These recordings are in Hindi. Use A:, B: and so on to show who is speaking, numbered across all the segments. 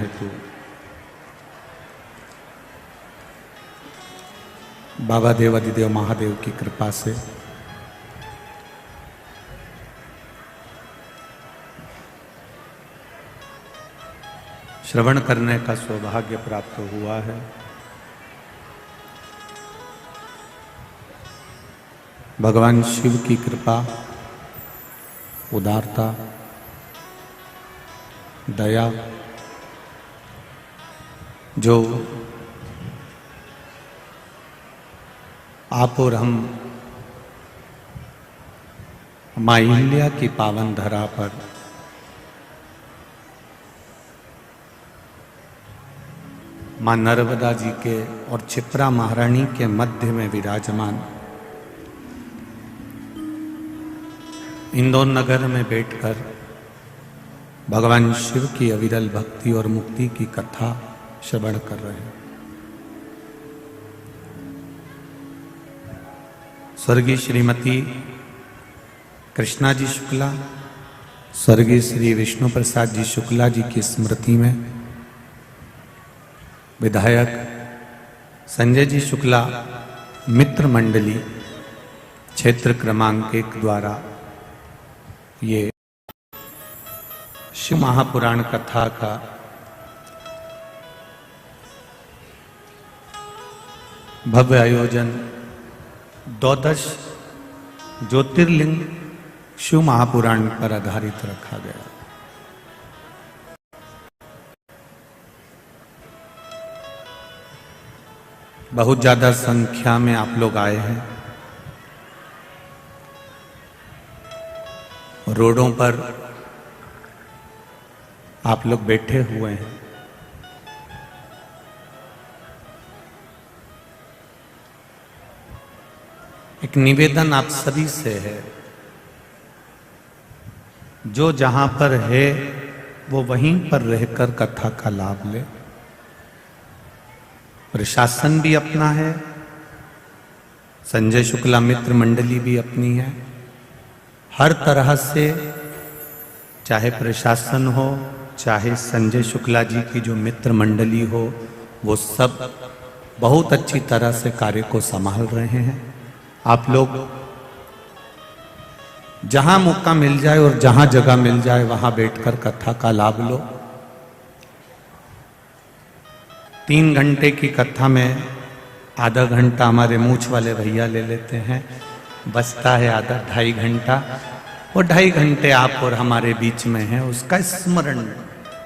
A: हेतु बाबा देव अधिदेव महादेव की कृपा से श्रवण करने का सौभाग्य प्राप्त हुआ है। भगवान शिव की कृपा, उदारता, दया जो आप और हम मां अहिल्या की पावन धरा पर मां नर्मदा जी के और क्षिप्रा महारानी के मध्य में विराजमान इंदौर नगर में बैठकर भगवान शिव की अविरल भक्ति और मुक्ति की कथा श्रवण कर रहे हैं। स्वर्गीय श्रीमती कृष्णा जी शुक्ला, स्वर्गीय श्री विष्णु प्रसाद जी शुक्ला जी की स्मृति में विधायक संजय जी शुक्ला मित्र मंडली क्षेत्र क्रमांक 1 द्वारा ये शिव महापुराण कथा का भव्य आयोजन 12 ज्योतिर्लिंग शिव महापुराण पर आधारित रखा गया। बहुत ज्यादा संख्या में आप लोग आए हैं। रोडों पर आप लोग बैठे हुए हैं। एक निवेदन आप सभी से है, जो जहां पर है वो वहीं पर रहकर कथा का लाभ ले। प्रशासन भी अपना है, संजय शुक्ला मित्र मंडली भी अपनी है। हर तरह से चाहे प्रशासन हो, चाहे संजय शुक्ला जी की जो मित्र मंडली हो, वो सब बहुत अच्छी तरह से कार्य को संभाल रहे हैं। आप लोग जहां मौका मिल जाए और जहां जगह मिल जाए वहां बैठकर कथा का लाभ लो। 3 घंटे की कथा में आधा घंटा हमारे मूछ वाले भैया ले लेते हैं, बचता है आधा 2.5 घंटा। वो 2.5 घंटे आप और हमारे बीच में है, उसका स्मरण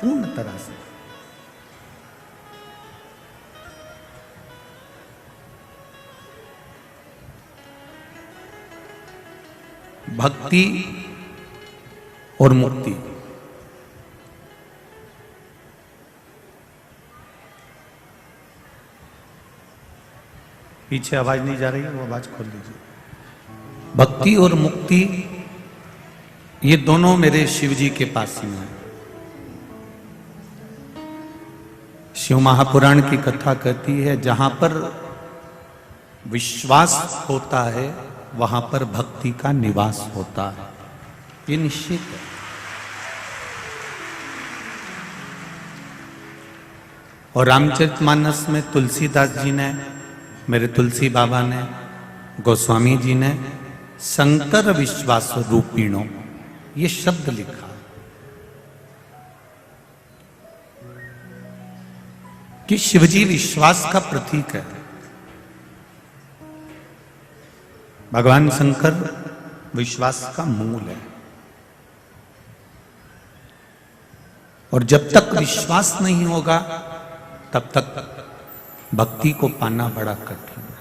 A: पूर्ण तरह से भक्ति और मुक्ति। पीछे आवाज नहीं जा रही है, वो आवाज खोल लीजिए। भक्ति और मुक्ति ये दोनों मेरे शिव जी के पास ही हैं। शिव महापुराण की कथा कहती है, जहां पर विश्वास होता है वहां पर भक्ति का निवास होता है। ये निश्चित है। और रामचरितमानस में तुलसीदास जी ने, मेरे तुलसी बाबा ने, गोस्वामी जी ने शंकर विश्वास रूपिणो ये शब्द लिखा कि शिवजी विश्वास का प्रतीक है। भगवान शंकर विश्वास का मूल है। और जब तक विश्वास नहीं होगा तब तक भक्ति को पाना बड़ा कठिन है।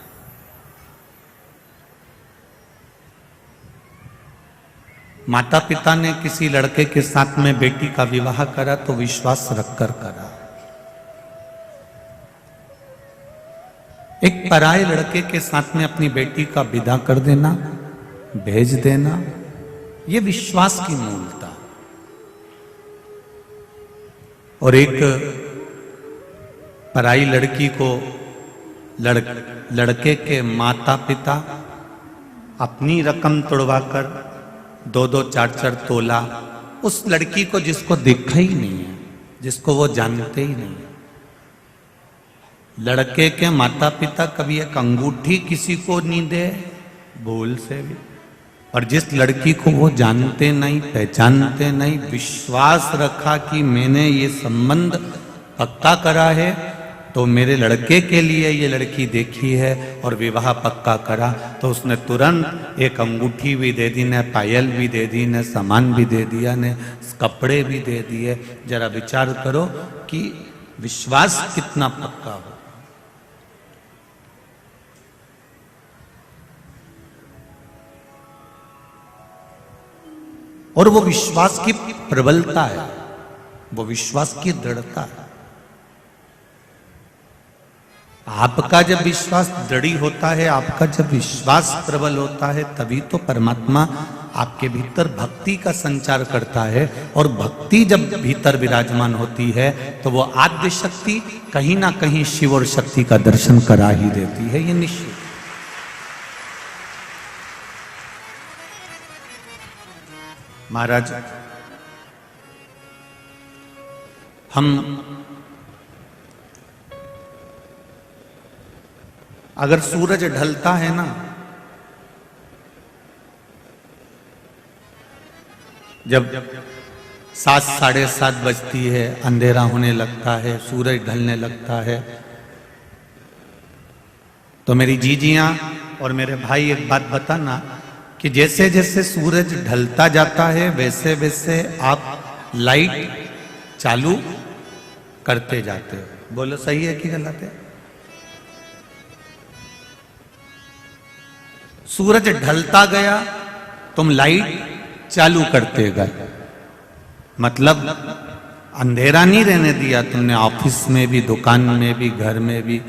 A: माता पिता ने किसी लड़के के साथ में बेटी का विवाह करा तो विश्वास रखकर करा। एक पराये लड़के के साथ में अपनी बेटी का विदा कर देना, भेज देना, ये विश्वास की मूलता। और एक पराई लड़की को लड़के के माता पिता अपनी रकम तोड़वाकर 2-2, 4-4 तोला उस लड़की को जिसको देखा ही नहीं है, जिसको वो जानते ही नहीं। लड़के के माता पिता कभी एक अंगूठी किसी को नहीं दे भूल से भी, और जिस लड़की को वो जानते नहीं पहचानते नहीं, विश्वास रखा कि मैंने ये संबंध पक्का करा है तो मेरे लड़के के लिए ये लड़की देखी है और विवाह पक्का करा, तो उसने तुरंत एक अंगूठी भी दे दी, ने पायल भी दे दी, ने सामान भी दे दिया, ने कपड़े भी दे दिए। जरा विचार करो कि विश्वास कितना पक्का हो। और वो विश्वास की प्रबलता है, वो विश्वास की दृढ़ता है। आपका जब विश्वास दृढ़ी होता है, आपका जब विश्वास प्रबल होता है, तभी तो परमात्मा आपके भीतर भक्ति का संचार करता है। और भक्ति जब भीतर विराजमान होती है तो वो आद्य शक्ति कहीं ना कहीं शिव और शक्ति का दर्शन करा ही देती है, ये निश्चित। महाराज, हम अगर सूरज ढलता है ना, जब 7 साढ़े 7 बजती है, अंधेरा होने लगता है, सूरज ढलने लगता है, तो मेरी जीजियां और मेरे भाई एक बात बताना कि जैसे जैसे सूरज ढलता जाता है वैसे वैसे आप लाइट चालू करते जाते हो। बोलो सही है कि गलत है? सूरज ढलता गया, तुम लाइट चालू करते गए, मतलब अंधेरा नहीं रहने दिया तुमने, ऑफिस में भी, दुकान में भी, घर में भी।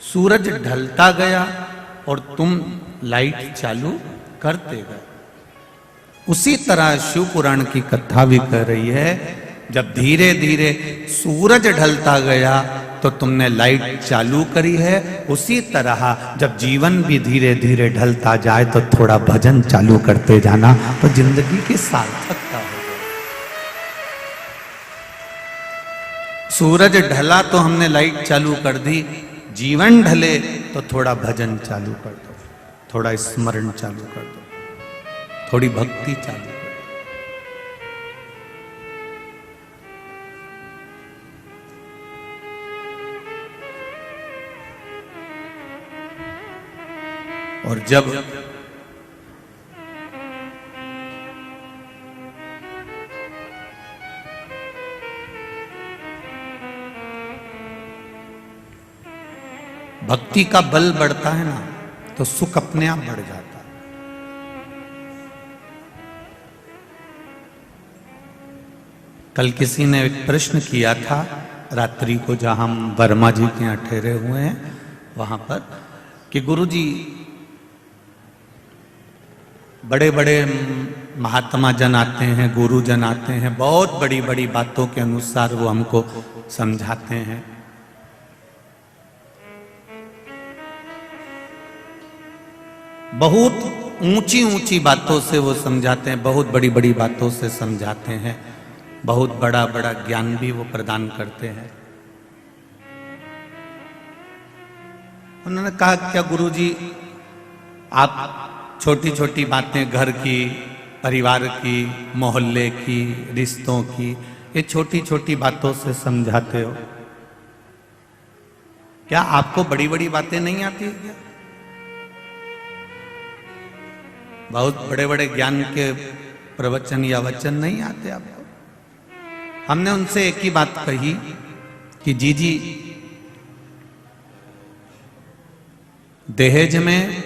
A: सूरज ढलता गया और तुम लाइट चालू करते गए। उसी तरह शिव पुराण की कथा भी कह रही है, जब धीरे धीरे सूरज ढलता गया तो तुमने लाइट चालू करी है। उसी तरह जब जीवन भी धीरे धीरे ढलता जाए तो थोड़ा भजन चालू करते जाना, तो जिंदगी की सार्थकता हो जाए। सूरज ढला तो हमने लाइट चालू कर दी, जीवन ढले तो थोड़ा भजन चालू कर दो, थोड़ा स्मरण चालू कर दो, थोड़ी भक्ति चालू कर दो। और जब भक्ति का बल बढ़ता है ना, तो सुख अपने आप बढ़ जाता है। कल किसी ने एक प्रश्न किया था रात्रि को, जहां हम वर्मा जी के यहाँ ठहरे हुए हैं वहां पर, कि गुरुजी बड़े बड़े महात्मा जन आते हैं, गुरु जन आते हैं, बहुत बड़ी बड़ी बातों के अनुसार वो हमको समझाते हैं, बहुत ऊंची ऊंची बातों से वो समझाते हैं, बहुत बड़ी बड़ी बातों से समझाते हैं, बहुत बड़ा बड़ा ज्ञान भी वो प्रदान करते हैं। उन्होंने कहा, क्या गुरुजी आप छोटी छोटी बातें घर की, परिवार की, मोहल्ले की, रिश्तों की, ये छोटी छोटी बातों से समझाते हो, क्या आपको बड़ी बड़ी बातें नहीं आती क्या? बहुत बड़े बड़े ज्ञान के प्रवचन या वचन नहीं आते आपको? हमने उनसे एक ही बात कही कि जी दहेज में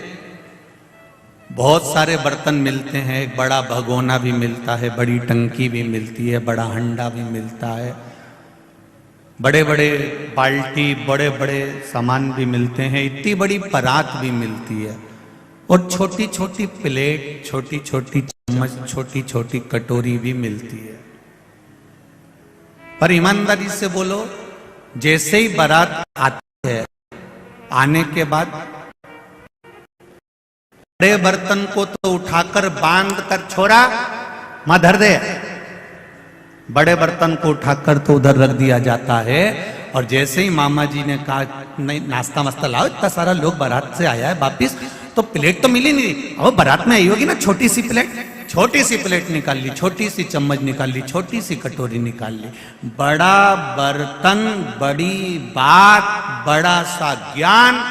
A: बहुत सारे बर्तन मिलते हैं, एक बड़ा भगोना भी मिलता है, बड़ी टंकी भी मिलती है, बड़ा हंडा भी मिलता है, बड़े बड़े बाल्टी, बड़े बड़े सामान भी मिलते हैं, इतनी बड़ी परात भी मिलती है, और छोटी छोटी प्लेट, छोटी छोटी चम्मच, छोटी छोटी कटोरी भी मिलती है। पर ईमानदारी से बोलो, जैसे ही बारात आती है, आने के बाद बड़े बर्तन को तो उठाकर बांध कर, छोरा मां धर दे, बड़े बर्तन को उठाकर तो उधर रख दिया जाता है, और जैसे ही मामा जी ने कहा नहीं नाश्ता वास्ता लाओ, इतना सारा लोग बारात से आया है वापिस, तो प्लेट तो मिली नहीं। अब बारात में आई होगी ना छोटी सी प्लेट, छोटी सी प्लेट निकाल ली, छोटी सी चम्मच निकाल ली, छोटी सी कटोरी निकाल ली। बड़ा बर्तन, बड़ी बात, बड़ा सा ज्ञान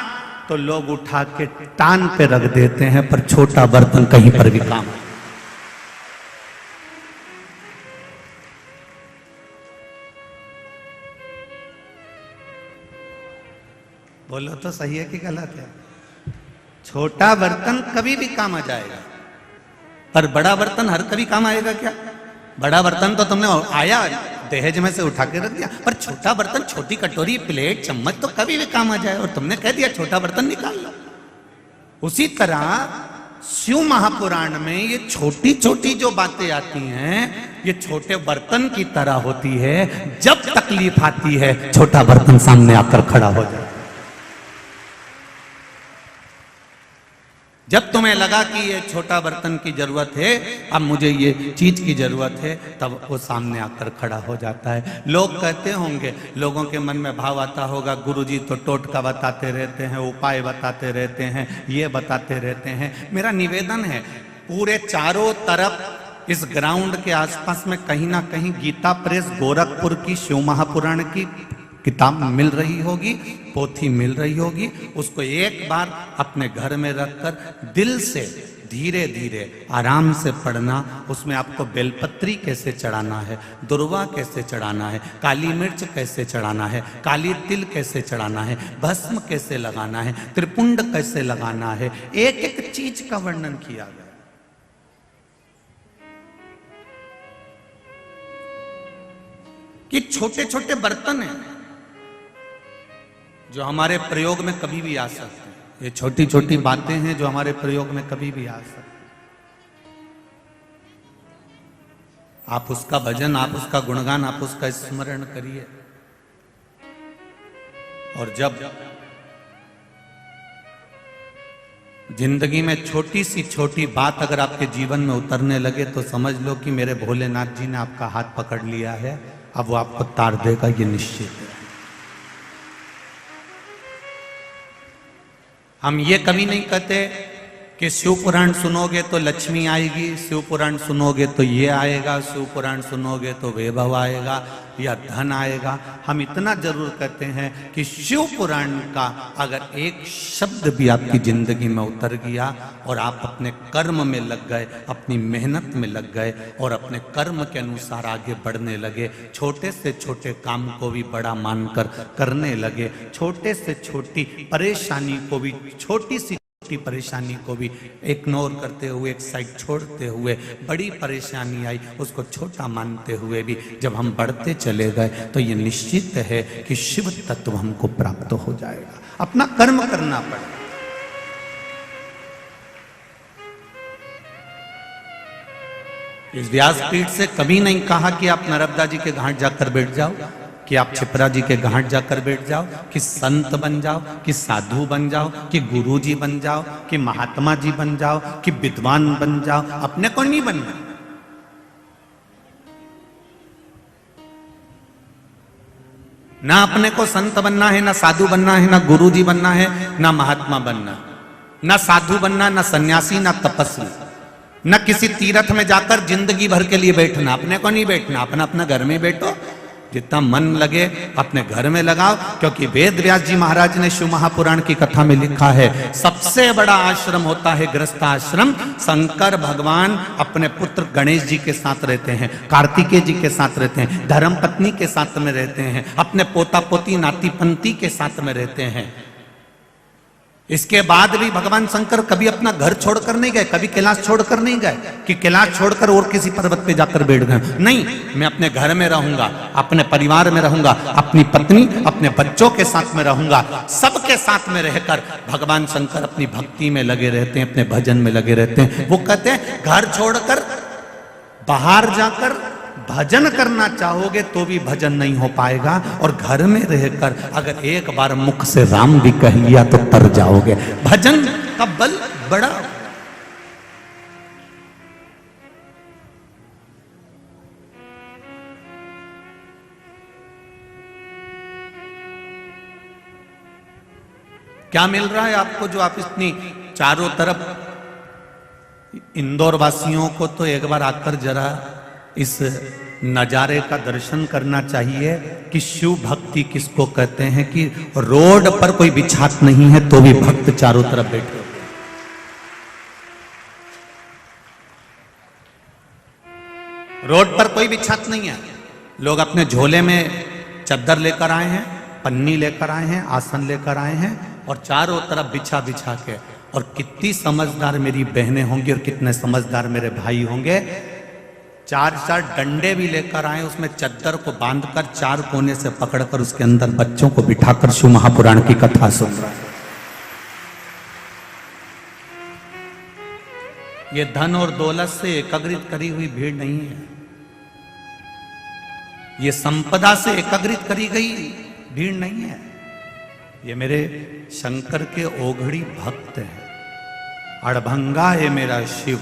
A: तो लोग उठा के टान पे रख देते हैं, पर छोटा बर्तन कहीं पर भी काम। बोलो तो सही है कि गलत है? छोटा बर्तन कभी भी काम आ जाएगा, पर बड़ा बर्तन हर कभी काम आएगा क्या? बड़ा बर्तन तो तुमने आया दहेज में से उठा के रख दिया, पर छोटा बर्तन, छोटी कटोरी, प्लेट, चम्मच तो कभी भी काम आ जाए, और तुमने कह दिया छोटा बर्तन निकाल लो। उसी तरह शिव महापुराण में ये छोटी छोटी जो बातें आती हैं, ये छोटे बर्तन की तरह होती है। जब तकलीफ आती है, छोटा बर्तन सामने आकर खड़ा हो जाए। जब तुम्हें लगा कि ये छोटा बर्तन की जरूरत है, अब मुझे ये चीज की जरूरत है, तब वो सामने आकर खड़ा हो जाता है। लोग कहते होंगे, लोगों के मन में भाव आता होगा, गुरुजी तो टोटका बताते रहते हैं, उपाय बताते रहते हैं, ये बताते रहते हैं। मेरा निवेदन है, पूरे चारों तरफ इस ग्राउंड के आसपास में कहीं ना कहीं गीता प्रेस गोरखपुर की शिव महापुराण की किताब मिल रही होगी, पोथी मिल रही होगी। उसको एक बार अपने घर में रखकर दिल से धीरे धीरे आराम से पढ़ना। उसमें आपको बेलपत्री कैसे चढ़ाना है, दुर्वा कैसे चढ़ाना है, काली मिर्च कैसे चढ़ाना है, काली तिल कैसे चढ़ाना है, भस्म कैसे लगाना है, त्रिपुंड कैसे लगाना है, एक एक चीज का वर्णन किया गया। कि छोटे छोटे बर्तन हैं जो हमारे प्रयोग में कभी भी आ सकते हैं। ये छोटी छोटी बातें हैं जो हमारे प्रयोग में कभी भी आ सकती हैं। आप उसका भजन, आप उसका गुणगान, आप उसका स्मरण करिए। और जब जिंदगी में छोटी सी छोटी बात अगर आपके जीवन में उतरने लगे, तो समझ लो कि मेरे भोलेनाथ जी ने आपका हाथ पकड़ लिया है। अब वो आपको तार देगा, ये निश्चित है। हम ये कभी नहीं कहते कि शिव पुराण सुनोगे तो लक्ष्मी आएगी, शिव पुराण सुनोगे तो ये आएगा, शिव पुराण सुनोगे तो वैभव आएगा या धन आएगा। हम इतना जरूर कहते हैं कि शिव पुराण का अगर एक शब्द भी आपकी जिंदगी में उतर गया और आप अपने कर्म में लग गए, अपनी मेहनत में लग गए और अपने कर्म के अनुसार आगे बढ़ने लगे, छोटे से छोटे काम को भी बड़ा मानकर करने लगे, छोटे से छोटी परेशानी को भी, छोटी सी परेशानी को भी इग्नोर करते हुए, एक साइड छोड़ते हुए, बड़ी परेशानी आई उसको छोटा मानते हुए भी जब हम बढ़ते चले गए, तो ये निश्चित है कि शिव तत्व हमको प्राप्त हो जाएगा। अपना कर्म करना पड़ेगा। इस व्यासपीठ से कभी नहीं कहा कि आप नर्मदा जी के घाट जाकर बैठ जाओ, कि आप छिपरा जी के घाट जाकर बैठ जाओ, कि संत बन जाओ, कि साधु बन जाओ, कि गुरु जी बन जाओ, कि महात्मा जी बन जाओ, कि विद्वान बन जाओ। अपने को नहीं बनना। ना अपने को संत बनना है, ना साधु बनना है, ना गुरु जी बनना है, ना महात्मा बनना, ना साधु बनना, ना सन्यासी, ना तपस्वी, न किसी तीर्थ में जाकर जिंदगी भर के लिए बैठना। अपने को नहीं बैठना, अपना अपना घर में बैठो, जितना मन लगे अपने घर में लगाओ। क्योंकि वेद व्यास जी महाराज ने शिव महापुराण की कथा में लिखा है, सबसे बड़ा आश्रम होता है गृहस्थ आश्रम। शंकर भगवान अपने पुत्र गणेश जी के साथ रहते हैं, कार्तिकेय जी के साथ रहते हैं, धर्मपत्नी के साथ में रहते हैं, अपने पोता पोती नाती पंती के साथ में रहते हैं। इसके बाद भी भगवान शंकर कभी अपना घर छोड़कर नहीं गए, कभी कैलाश छोड़कर नहीं गए कि कैलाश छोड़कर और किसी पर्वत पे जाकर बैठ गए। नहीं, मैं अपने घर में रहूंगा, अपने परिवार में रहूंगा, अपनी पत्नी अपने बच्चों के साथ में रहूंगा, सबके साथ में रहकर भगवान शंकर अपनी भक्ति में लगे रहते हैं, अपने भजन में लगे रहते हैं। वो कहते हैं घर छोड़कर बाहर जाकर भजन करना चाहोगे तो भी भजन नहीं हो पाएगा, और घर में रहकर अगर एक बार मुख से राम भी कह लिया तो तर जाओगे। भजन का बल बड़ा। क्या मिल रहा है आपको जो आप इतनी चारों तरफ? इंदौर वासियों को तो एक बार आकर जरा इस नजारे का दर्शन करना चाहिए कि शिव भक्ति किसको कहते हैं, कि रोड पर कोई बिछात नहीं है तो भी भक्त चारों तरफ बैठे हुए। रोड पर कोई बिछात नहीं है, लोग अपने झोले में चद्दर लेकर आए हैं, पन्नी लेकर आए हैं, आसन लेकर आए हैं और चारों तरफ बिछा बिछा के। और कितनी समझदार मेरी बहनें होंगी और कितने समझदार मेरे भाई होंगे, चार चार डंडे भी लेकर आए, उसमें चद्दर को बांधकर चार कोने से पकड़कर उसके अंदर बच्चों को बिठाकर शिव महापुराण की कथा सुन रहा है। ये धन और दौलत से एकत्रित करी हुई भीड़ नहीं है, ये संपदा से एकत्रित करी गई भीड़ नहीं है। ये मेरे शंकर के ओघड़ी भक्त हैं। अड़भंगा है मेरा शिव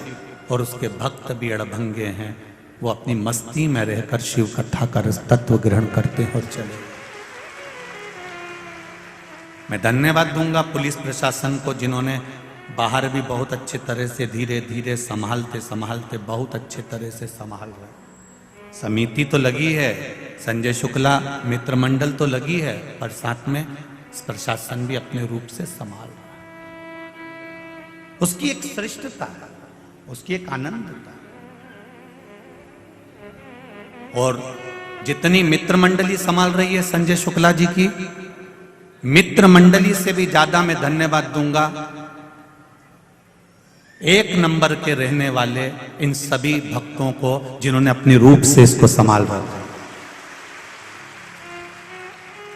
A: और उसके भक्त भी अड़भंगे हैं। वो अपनी मस्ती में रहकर शिव कथा का तत्व ग्रहण करते हैं और चले। मैं धन्यवाद दूंगा पुलिस प्रशासन को, जिन्होंने बाहर भी बहुत अच्छे तरह से धीरे धीरे संभालते संभालते बहुत अच्छे तरह से संभाल रहे। समिति तो लगी है, संजय शुक्ला मित्र मंडल तो लगी है, पर साथ में प्रशासन भी अपने रूप से संभाल रहा है। उसकी एक श्रेष्ठता है, उसकी एक आनंदता। और जितनी मित्र मंडली संभाल रही है संजय शुक्ला जी की, मित्र मंडली से भी ज्यादा मैं धन्यवाद दूंगा एक नंबर के रहने वाले इन सभी भक्तों को, जिन्होंने अपने रूप से इसको संभाल रखा।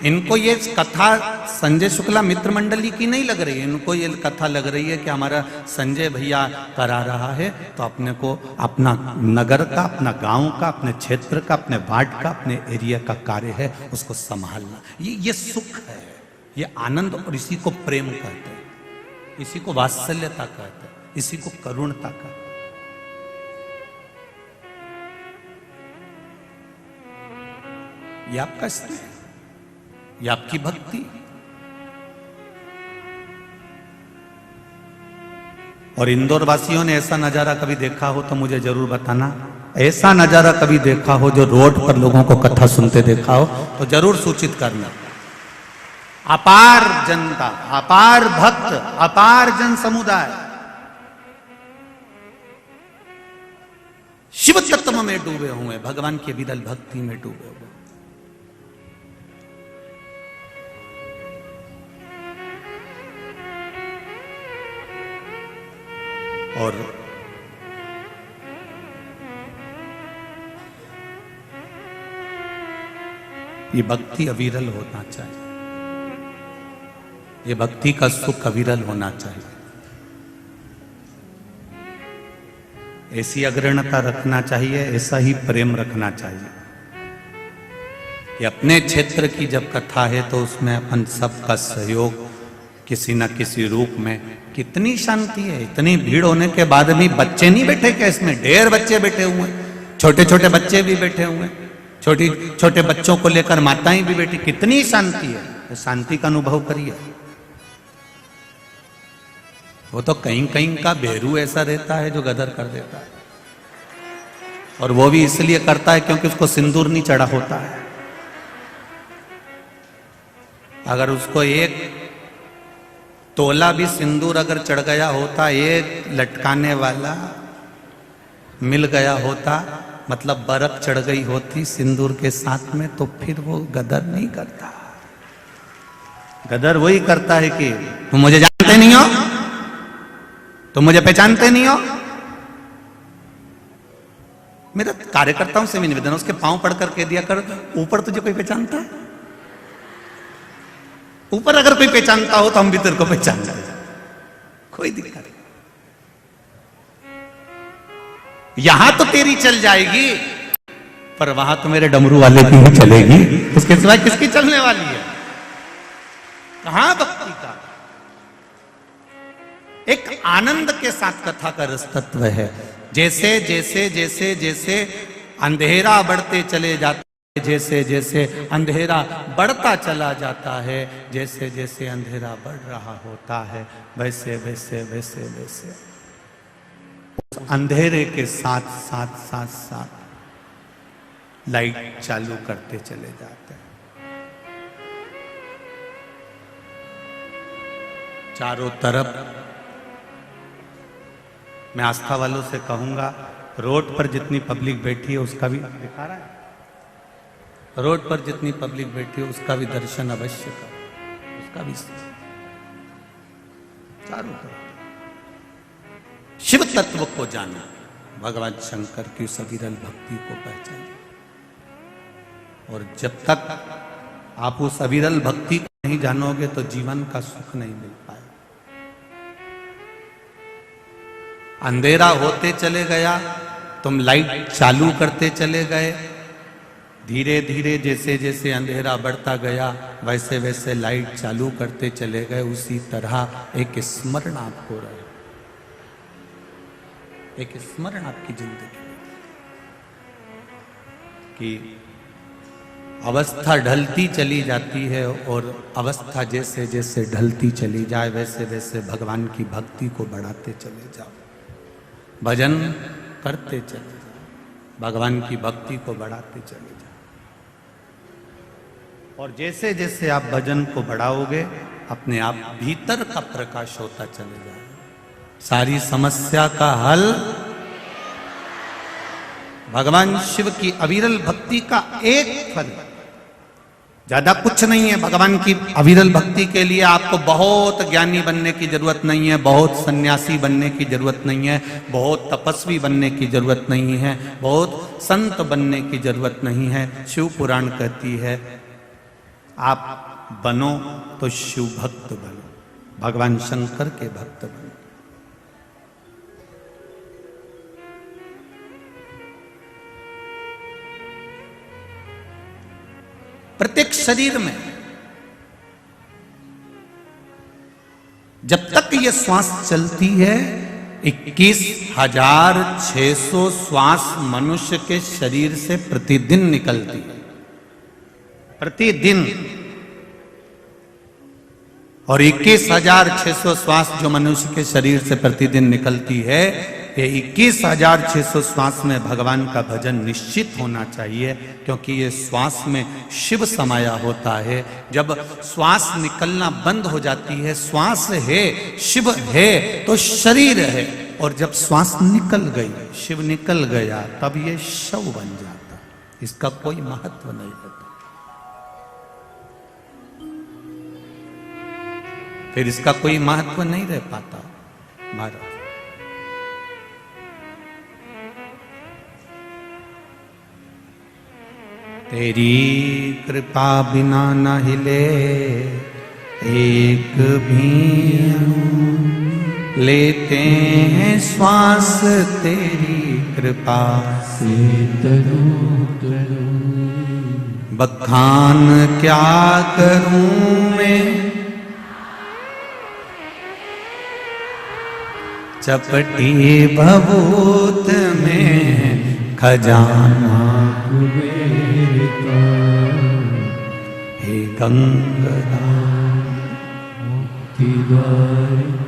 A: इनको ये कथा संजय शुक्ला मित्र मंडली की नहीं लग रही है, इनको ये कथा लग रही है कि हमारा संजय भैया करा रहा है, तो अपने को अपना नगर का, अपना गांव का, अपने क्षेत्र का, अपने वार्ड का, अपने एरिया का कार्य है, उसको संभालना। ये सुख है, ये आनंद, और इसी को प्रेम कहते हैं, इसी को वात्सल्यता कहते हैं, इसी को करुणता कहते हैं। ये आपका स्नेह, ये आपकी भक्ति। और इंदौर वासियों ने ऐसा नजारा कभी देखा हो तो मुझे जरूर बताना। ऐसा नजारा कभी देखा हो जो रोड पर लोगों को कथा सुनते देखा हो तो जरूर सूचित करना। अपार जनता, अपार भक्त, अपार जन समुदाय शिव तत्व में डूबे हुए, भगवान के विरल भक्ति में डूबे हुए। और ये भक्ति अविरल होना चाहिए, ये भक्ति का सुख अविरल होना चाहिए। ऐसी अग्रणता रखना चाहिए, ऐसा ही प्रेम रखना चाहिए कि अपने क्षेत्र की जब कथा है तो उसमें अपन सबका सहयोग किसी न किसी रूप में। कितनी शांति है, इतनी भीड़ होने के बाद भी बच्चे नहीं बैठे क्या इसमें? ढेर बच्चे बैठे हुए, छोटे छोटे बच्चे भी बैठे हुए, छोटी छोटे बच्चों को लेकर माताएं भी बैठी। कितनी शांति है, तो शांति का अनुभव करिए। वो तो कहीं कहीं का बेरू ऐसा रहता है जो गदर कर देता है, और वो भी इसलिए करता है क्योंकि उसको सिंदूर नहीं चढ़ा होता है। अगर उसको एक तोला भी सिंदूर अगर चढ़ गया होता, एक लटकाने वाला मिल गया होता, मतलब बर्फ चढ़ गई होती सिंदूर के साथ में, तो फिर वो गदर नहीं करता। गदर वही करता है कि तुम मुझे जानते नहीं हो, तुम मुझे पहचानते नहीं हो। मेरा कार्यकर्ताओं से भी निवेदन है, उसके पांव पड़ कर कह दिया कर, ऊपर तुझे कोई पहचानता है? ऊपर अगर कोई पहचानता हो तो हम भी तेरे को पहचान लेंगे, कोई दिक्कत नहीं। यहां तो तेरी चल जाएगी, पर वहां तो मेरे डमरू वाले की ही चलेगी, उसके सिवाय किसकी चलने वाली है? कहां भक्ति का एक आनंद के साथ कथा का रस तत्व है। जैसे जैसे जैसे जैसे अंधेरा बढ़ते चले जाते जैसे जैसे अंधेरा बढ़ता चला जाता है, जैसे जैसे अंधेरा बढ़ रहा होता है, वैसे वैसे वैसे वैसे उस अंधेरे के साथ साथ साथ साथ लाइट चालू करते चले जाते हैं। चारों तरफ मैं आस्था वालों से कहूंगा, रोड पर जितनी पब्लिक बैठी है उसका भी दिखा रहा है, रोड पर जितनी पब्लिक बैठी है उसका भी दर्शन अवश्य करो, उसका भी चारों तरफ शिव तत्व को जाना, भगवान शंकर की उस अविरल भक्ति को पहचाना। और जब तक आप उस अविरल भक्ति को नहीं जानोगे तो जीवन का सुख नहीं मिल पाएगा। अंधेरा होते चले गया, तुम लाइट चालू करते चले गए, धीरे धीरे जैसे जैसे अंधेरा बढ़ता गया वैसे वैसे लाइट चालू करते चले गए। उसी तरह एक स्मरण आपको रहे, एक स्मरण आपकी जिंदगी की अवस्था ढलती चली जाती है, और अवस्था जैसे जैसे ढलती चली जाए वैसे वैसे भगवान की भक्ति को बढ़ाते चले जाओ, भजन करते चले जाओ, भगवान की भक्ति को बढ़ाते चले जाओ। और जैसे जैसे आप भजन को बढ़ाओगे अपने आप भीतर का प्रकाश होता चले जाएगा। सारी समस्या का हल भगवान शिव की अविरल भक्ति का एक फल, ज्यादा कुछ नहीं है। भगवान की अविरल भक्ति के लिए आपको बहुत ज्ञानी बनने की जरूरत नहीं है, बहुत सन्यासी बनने की जरूरत नहीं है, बहुत तपस्वी बनने की जरूरत नहीं है, बहुत संत बनने की जरूरत नहीं है। शिव पुराण कहती है आप बनो तो शिव भक्त बनो, भगवान शंकर के भक्त बनो। प्रत्येक शरीर में जब तक ये श्वास चलती है 21,600 श्वास मनुष्य के शरीर से प्रतिदिन निकलती है, प्रतिदिन। और 21,600 श्वास जो मनुष्य के शरीर से प्रतिदिन निकलती है, ये 21,600 श्वास में भगवान का भजन निश्चित होना चाहिए, क्योंकि ये श्वास में शिव समाया होता है। जब श्वास निकलना बंद हो जाती है, श्वास है शिव है तो शरीर है, और जब श्वास निकल गई, शिव निकल गया, तब ये शव बन जाता, इसका कोई महत्व नहीं होता। फिर इसका कोई महत्व नहीं रह पाता महाराज। तेरी कृपा बिना न हिले एक भी अणु, लेते हैं श्वास तेरी कृपा से तरू तरू। बखान क्या करूं मैं चपटी भभूत में खजाना कुबेर का, हे गंगा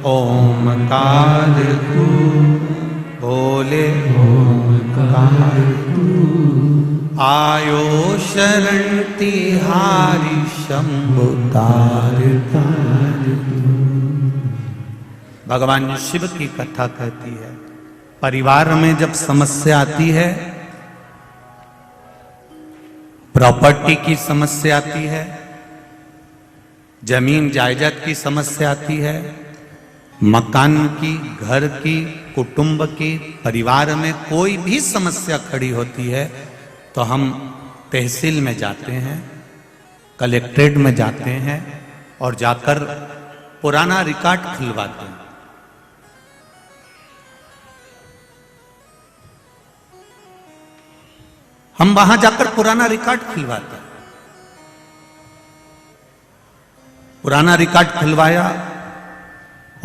A: ओमकार तू, बोले ओमकार तू, आयो शरण तिहारी शंभु तार तार तू। भगवान शिव की कथा कहती है, परिवार में जब समस्या आती है, प्रॉपर्टी की समस्या आती है, जमीन जायदाद की समस्या आती है, मकान की, घर की, कुटुंब की, परिवार में कोई भी समस्या खड़ी होती है, तो हम तहसील में जाते हैं, कलेक्ट्रेट में जाते हैं और जाकर पुराना रिकॉर्ड खुलवाते हैं। हम वहां जाकर पुराना रिकॉर्ड खुलवाते हैं। पुराना रिकॉर्ड खुलवाया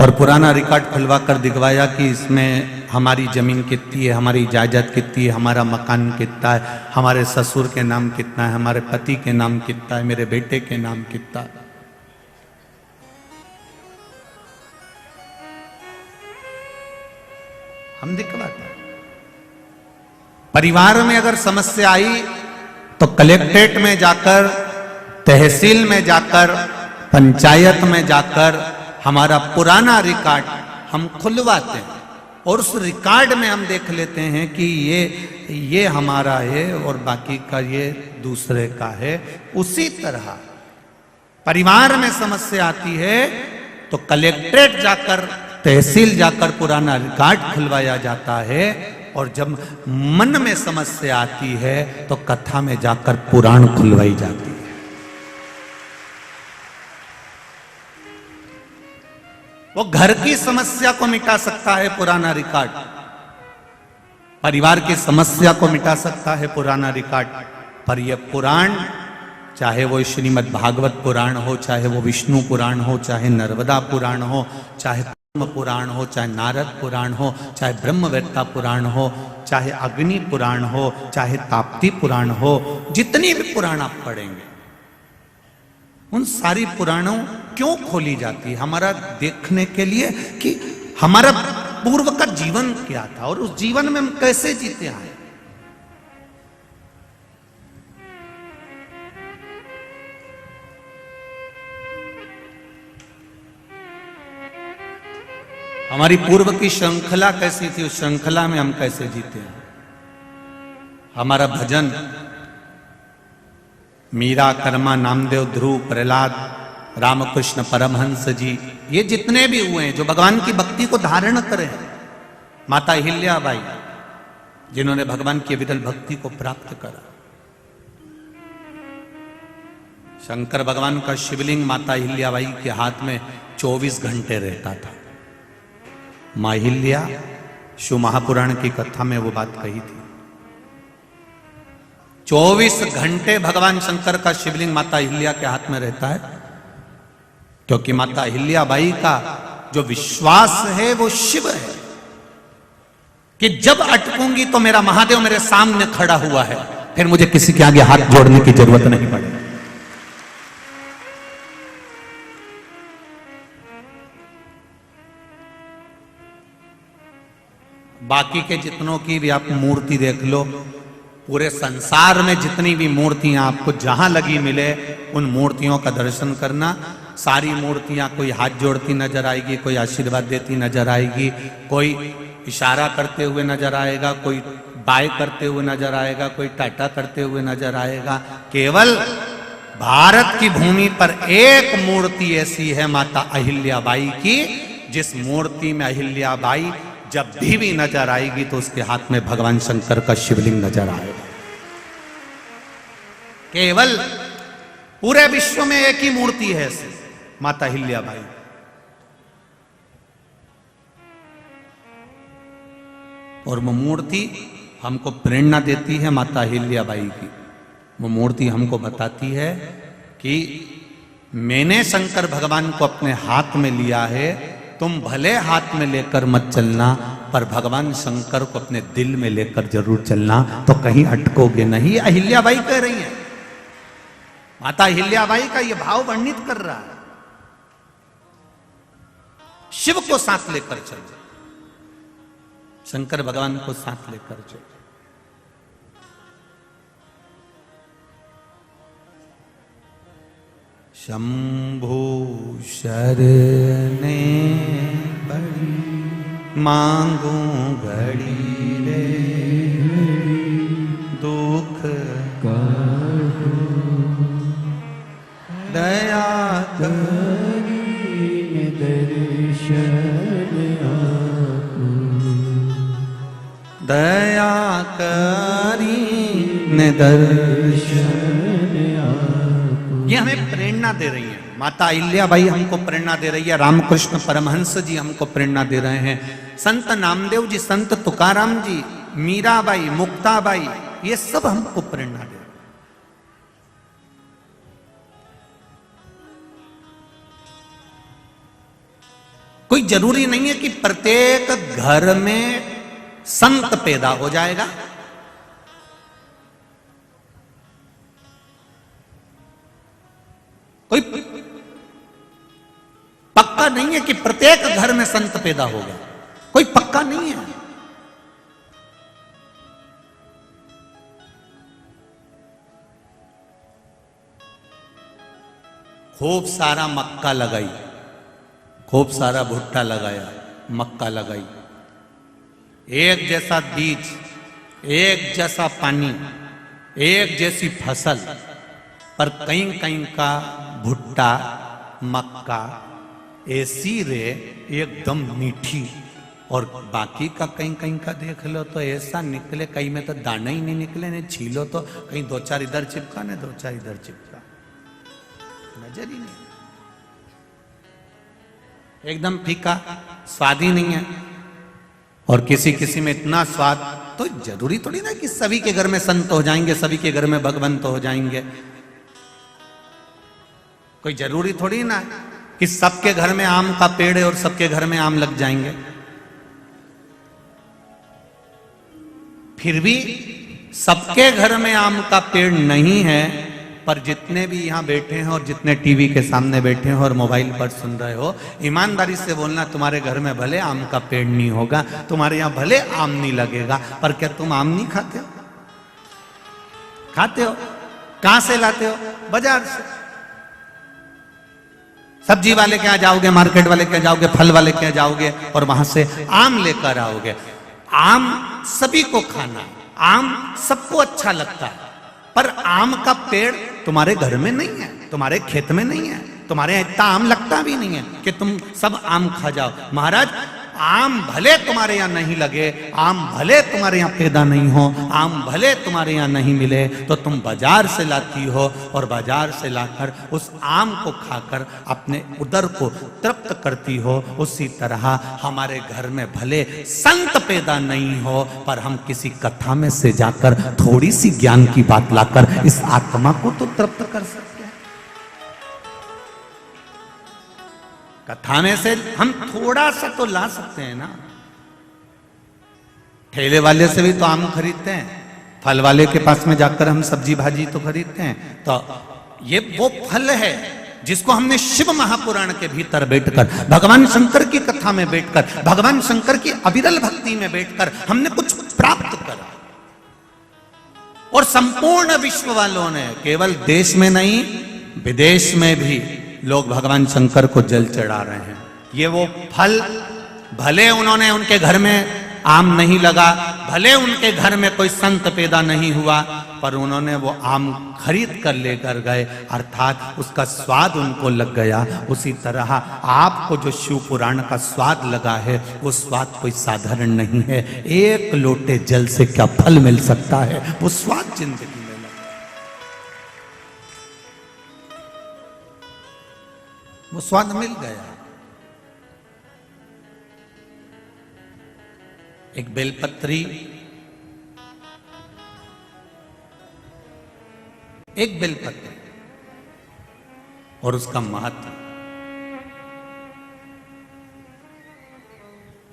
A: और पुराना रिकॉर्ड खुलवा कर दिखवाया कि इसमें हमारी ज़मीन कितनी है, हमारी जायदाद कितनी है, हमारा मकान कितना है, हमारे ससुर के नाम कितना है, हमारे पति के नाम कितना है, मेरे बेटे के नाम कितना है। हम दिखवाते हैं। परिवार में अगर समस्या आई तो कलेक्ट्रेट में जाकर, तहसील में जाकर, पंचायत में जाकर हमारा पुराना रिकॉर्ड हम खुलवाते हैं और उस रिकॉर्ड में हम देख लेते हैं कि ये हमारा है और बाकी का ये दूसरे का है। उसी तरह परिवार में समस्या आती है तो कलेक्ट्रेट जाकर, तहसील जाकर पुराना रिकॉर्ड खुलवाया जाता है, और जब मन में समस्या आती है तो कथा में जाकर पुराण खुलवाई जाती है। वो घर की समस्या को मिटा सकता है पुराना रिकॉर्ड, परिवार की समस्या को मिटा सकता है पुराना रिकॉर्ड, पर यह पुराण, चाहे वो श्रीमद् भागवत पुराण हो, चाहे वो विष्णु पुराण हो, चाहे नर्मदा पुराण हो, चाहे पुराण हो, चाहे नारद पुराण हो, चाहे ब्रह्मवेत्ता पुराण हो, चाहे अग्नि पुराण हो, चाहे ताप्ती पुराण हो, जितनी भी पुराण आप पढ़ेंगे, उन सारी पुराणों क्यों खोली जाती है? हमारा देखने के लिए कि हमारा पूर्व का जीवन क्या था और उस जीवन में हम कैसे जीते आए। हमारी पूर्व की श्रृंखला कैसी थी, उस श्रृंखला में हम कैसे जीते हैं। हमारा भजन मीरा, कर्मा, नामदेव, ध्रुव, प्रहलाद, रामकृष्ण परमहंस जी, ये जितने भी हुए हैं जो भगवान की भक्ति को धारण करें, माता अहिल्याबाई जिन्होंने भगवान की विदल भक्ति को प्राप्त करा, शंकर भगवान का शिवलिंग माता अहिल्याबाई के हाथ में 24 घंटे रहता था। मां अहिल्या शिव महापुराण की कथा में वो बात कही थी। 24 घंटे भगवान शंकर का शिवलिंग माता अहिल्या के हाथ में रहता है, क्योंकि माता अहिल्याबाई का जो विश्वास है वो शिव है कि जब अटकूंगी तो मेरा महादेव मेरे सामने खड़ा हुआ है, फिर मुझे किसी के आगे हाथ जोड़ने की जरूरत नहीं पड़ेगी। बाकी के जितनों की भी आप मूर्ति देख लो, पूरे संसार में जितनी भी मूर्तियां आपको जहां लगी मिले, उन मूर्तियों का दर्शन करना। सारी मूर्तियां कोई हाथ जोड़ती नजर आएगी, कोई आशीर्वाद देती नजर आएगी, कोई इशारा करते हुए नजर आएगा, कोई बाय करते हुए नजर आएगा, कोई टाटा करते हुए नजर आएगा। केवल भारत की भूमि पर एक मूर्ति ऐसी है माता अहिल्याबाई की, जिस मूर्ति में अहिल्याबाई जब भी नजर आएगी तो उसके हाथ में भगवान शंकर का शिवलिंग नजर आएगा। केवल पूरे विश्व में एक ही मूर्ति है ऐसी, माता अहिल्याबाई। और वो मूर्ति हमको प्रेरणा देती है माता अहिल्याबाई की। वो मूर्ति हमको बताती है कि मैंने शंकर भगवान को अपने हाथ में लिया है, तुम भले हाथ में लेकर मत चलना, पर भगवान शंकर को अपने दिल में लेकर जरूर चलना, तो कहीं अटकोगे नहीं। अहिल्याबाई कह रही है, माता अहिल्याबाई का यह भाव वर्णित कर रहा है। शिव को साथ लेकर चलो, शंकर भगवान को साथ लेकर चलो। शंभु शरणे बड़ी मांगू घड़ी रे, दुख काटो दया करी दर्शन आपको, दया करी दर्शन। ये हमें प्रेरणा दे रही है, माता अहिल्याबाई हमको प्रेरणा दे रही है, रामकृष्ण परमहंस जी हमको प्रेरणा दे रहे हैं, संत नामदेव जी, संत तुकाराम जी, मीराबाई, मुक्ताबाई, ये सब हमको प्रेरणा दे रहे हैं। कोई जरूरी नहीं है कि प्रत्येक घर में संत पैदा हो जाएगा। कोई पक्का नहीं है कि प्रत्येक घर में संत पैदा होगा, कोई पक्का नहीं है। खूब सारा मक्का लगाई, खूब सारा भुट्टा लगाया, मक्का लगाई, एक जैसा बीज, एक जैसा पानी, एक जैसी फसल, पर कहीं कहीं का भुट्टा मक्का ऐसी रे एकदम मीठी, और बाकी का कहीं कहीं का देख लो तो ऐसा निकले, कहीं में तो दाना ही नहीं निकले, नहीं छीलो तो कहीं दो चार इधर चिपका ने दो चार इधर चिपका, नजर ही नहीं, एकदम फीका, स्वाद ही नहीं है। और किसी किसी में इतना स्वाद, तो जरूरी थोड़ी ना कि सभी के घर में संत हो जाएंगे, सभी के घर में भगवंत हो जाएंगे। कोई जरूरी थोड़ी ना कि सबके घर में आम का पेड़ है और सबके घर में आम लग जाएंगे। फिर भी सबके घर में आम का पेड़ नहीं है, पर जितने भी यहां बैठे हैं और जितने टीवी के सामने बैठे हैं और मोबाइल पर सुन रहे हो, ईमानदारी से बोलना, तुम्हारे घर में भले आम का पेड़ नहीं होगा, तुम्हारे यहां भले आम नहीं लगेगा, पर क्या तुम आम नहीं खाते हो? खाते हो। कहां से लाते हो? बाजार से। सब्जी वाले के यहाँ जाओगे, मार्केट वाले के यहाँ जाओगे, फल वाले के यहाँ जाओगे और वहां से आम लेकर आओगे। आम सभी को खाना, आम सबको अच्छा लगता है, पर आम का पेड़ तुम्हारे घर में नहीं है, तुम्हारे खेत में नहीं है, तुम्हारे यहाँ इतना आम लगता भी नहीं है कि तुम सब आम खा जाओ। महाराज, आम भले तुम्हारे यहाँ नहीं लगे, आम भले तुम्हारे यहाँ पैदा नहीं हो, आम भले तुम्हारे यहाँ नहीं मिले, तो तुम बाजार से लाती हो और बाजार से लाकर उस आम को खाकर अपने उदर को तृप्त करती हो। उसी तरह हमारे घर में भले संत पैदा नहीं हो, पर हम किसी कथा में से जाकर थोड़ी सी ज्ञान की बात लाकर इस आत्मा को तो तृप्त कर सकते हैं। कथा में से हम थोड़ा सा तो ला सकते हैं ना। ठेले वाले से भी तो आम खरीदते हैं, फल वाले के पास में जाकर हम सब्जी भाजी तो खरीदते हैं। तो ये वो फल है जिसको हमने शिव महापुराण के भीतर बैठकर, भगवान शंकर की कथा में बैठकर, भगवान शंकर की अविरल भक्ति में बैठकर हमने कुछ प्राप्त करा। और संपूर्ण विश्व वालों ने, केवल देश में नहीं विदेश में भी लोग भगवान शंकर को जल चढ़ा रहे हैं। ये वो फल, भले उन्होंने, उनके घर में आम नहीं लगा, भले उनके घर में कोई संत पैदा नहीं हुआ, पर उन्होंने वो आम खरीद कर लेकर गए, अर्थात उसका स्वाद उनको लग गया। उसी तरह आपको जो शिव पुराण का स्वाद लगा है, वो स्वाद कोई साधारण नहीं है। एक लोटे जल से क्या फल मिल सकता है, वो स्वाद जिंदगी में लगा। वो स्वाद मिल गया। एक बेलपत्री, एक बेलपत्री और उसका महत्व।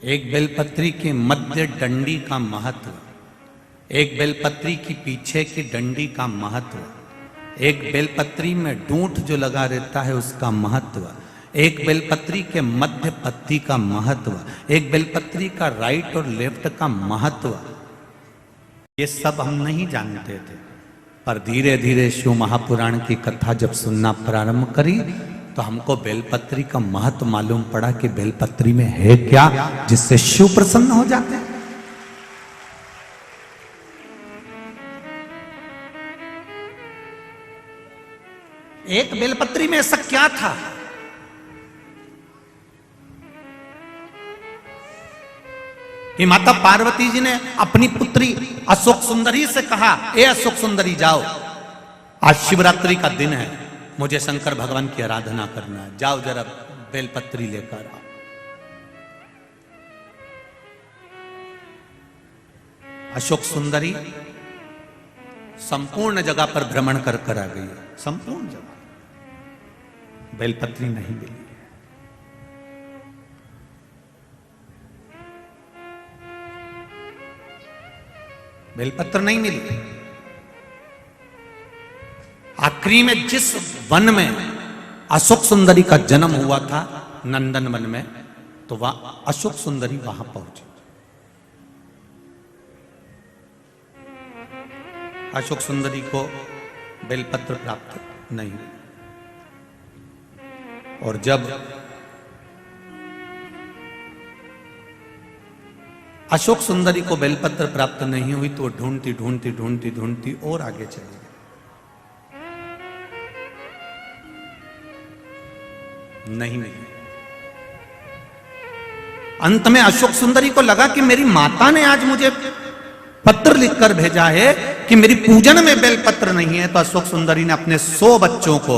A: एक बेलपत्री के मध्य डंडी का महत्व, एक बेलपत्री की पीछे की डंडी का महत्व, एक बेलपत्री में डूंठ जो लगा रहता है उसका महत्व, एक बेलपत्री के मध्य पत्ती का महत्व, एक बेलपत्री का राइट और लेफ्ट का महत्व, ये सब हम नहीं जानते थे। पर धीरे धीरे शिव महापुराण की कथा जब सुनना प्रारंभ करी, तो हमको बेलपत्री का महत्व मालूम पड़ा कि बेलपत्री में है क्या जिससे शिव प्रसन्न हो जाते हैं। एक बेलपत्री में ऐसा क्या था कि माता पार्वती जी ने अपनी पुत्री अशोक सुंदरी से कहा, ए अशोक सुंदरी जाओ, आज शिवरात्रि का दिन है, मुझे शंकर भगवान की आराधना करना है, जाओ जरा बेलपत्री लेकर आओ। अशोक सुंदरी संपूर्ण जगह पर भ्रमण कर कर आ गई है, संपूर्ण जगह बेलपत्री नहीं मिली। बेलपत्र नहीं मिली। आखिरी में जिस वन में अशोक सुंदरी का जन्म हुआ था, नंदन वन में, तो वहां अशोक सुंदरी वहां पहुंची। अशोक सुंदरी को बेलपत्र प्राप्त नहीं। और जब अशोक सुंदरी को बेलपत्र प्राप्त नहीं हुई तो ढूंढती ढूंढती ढूंढती ढूंढती और आगे चली गई। नहीं मिली। अंत में अशोक सुंदरी को लगा कि मेरी माता ने आज मुझे पत्र लिखकर भेजा है कि मेरी पूजन में बेलपत्र नहीं है। तो अशोक सुंदरी ने अपने 100 बच्चों को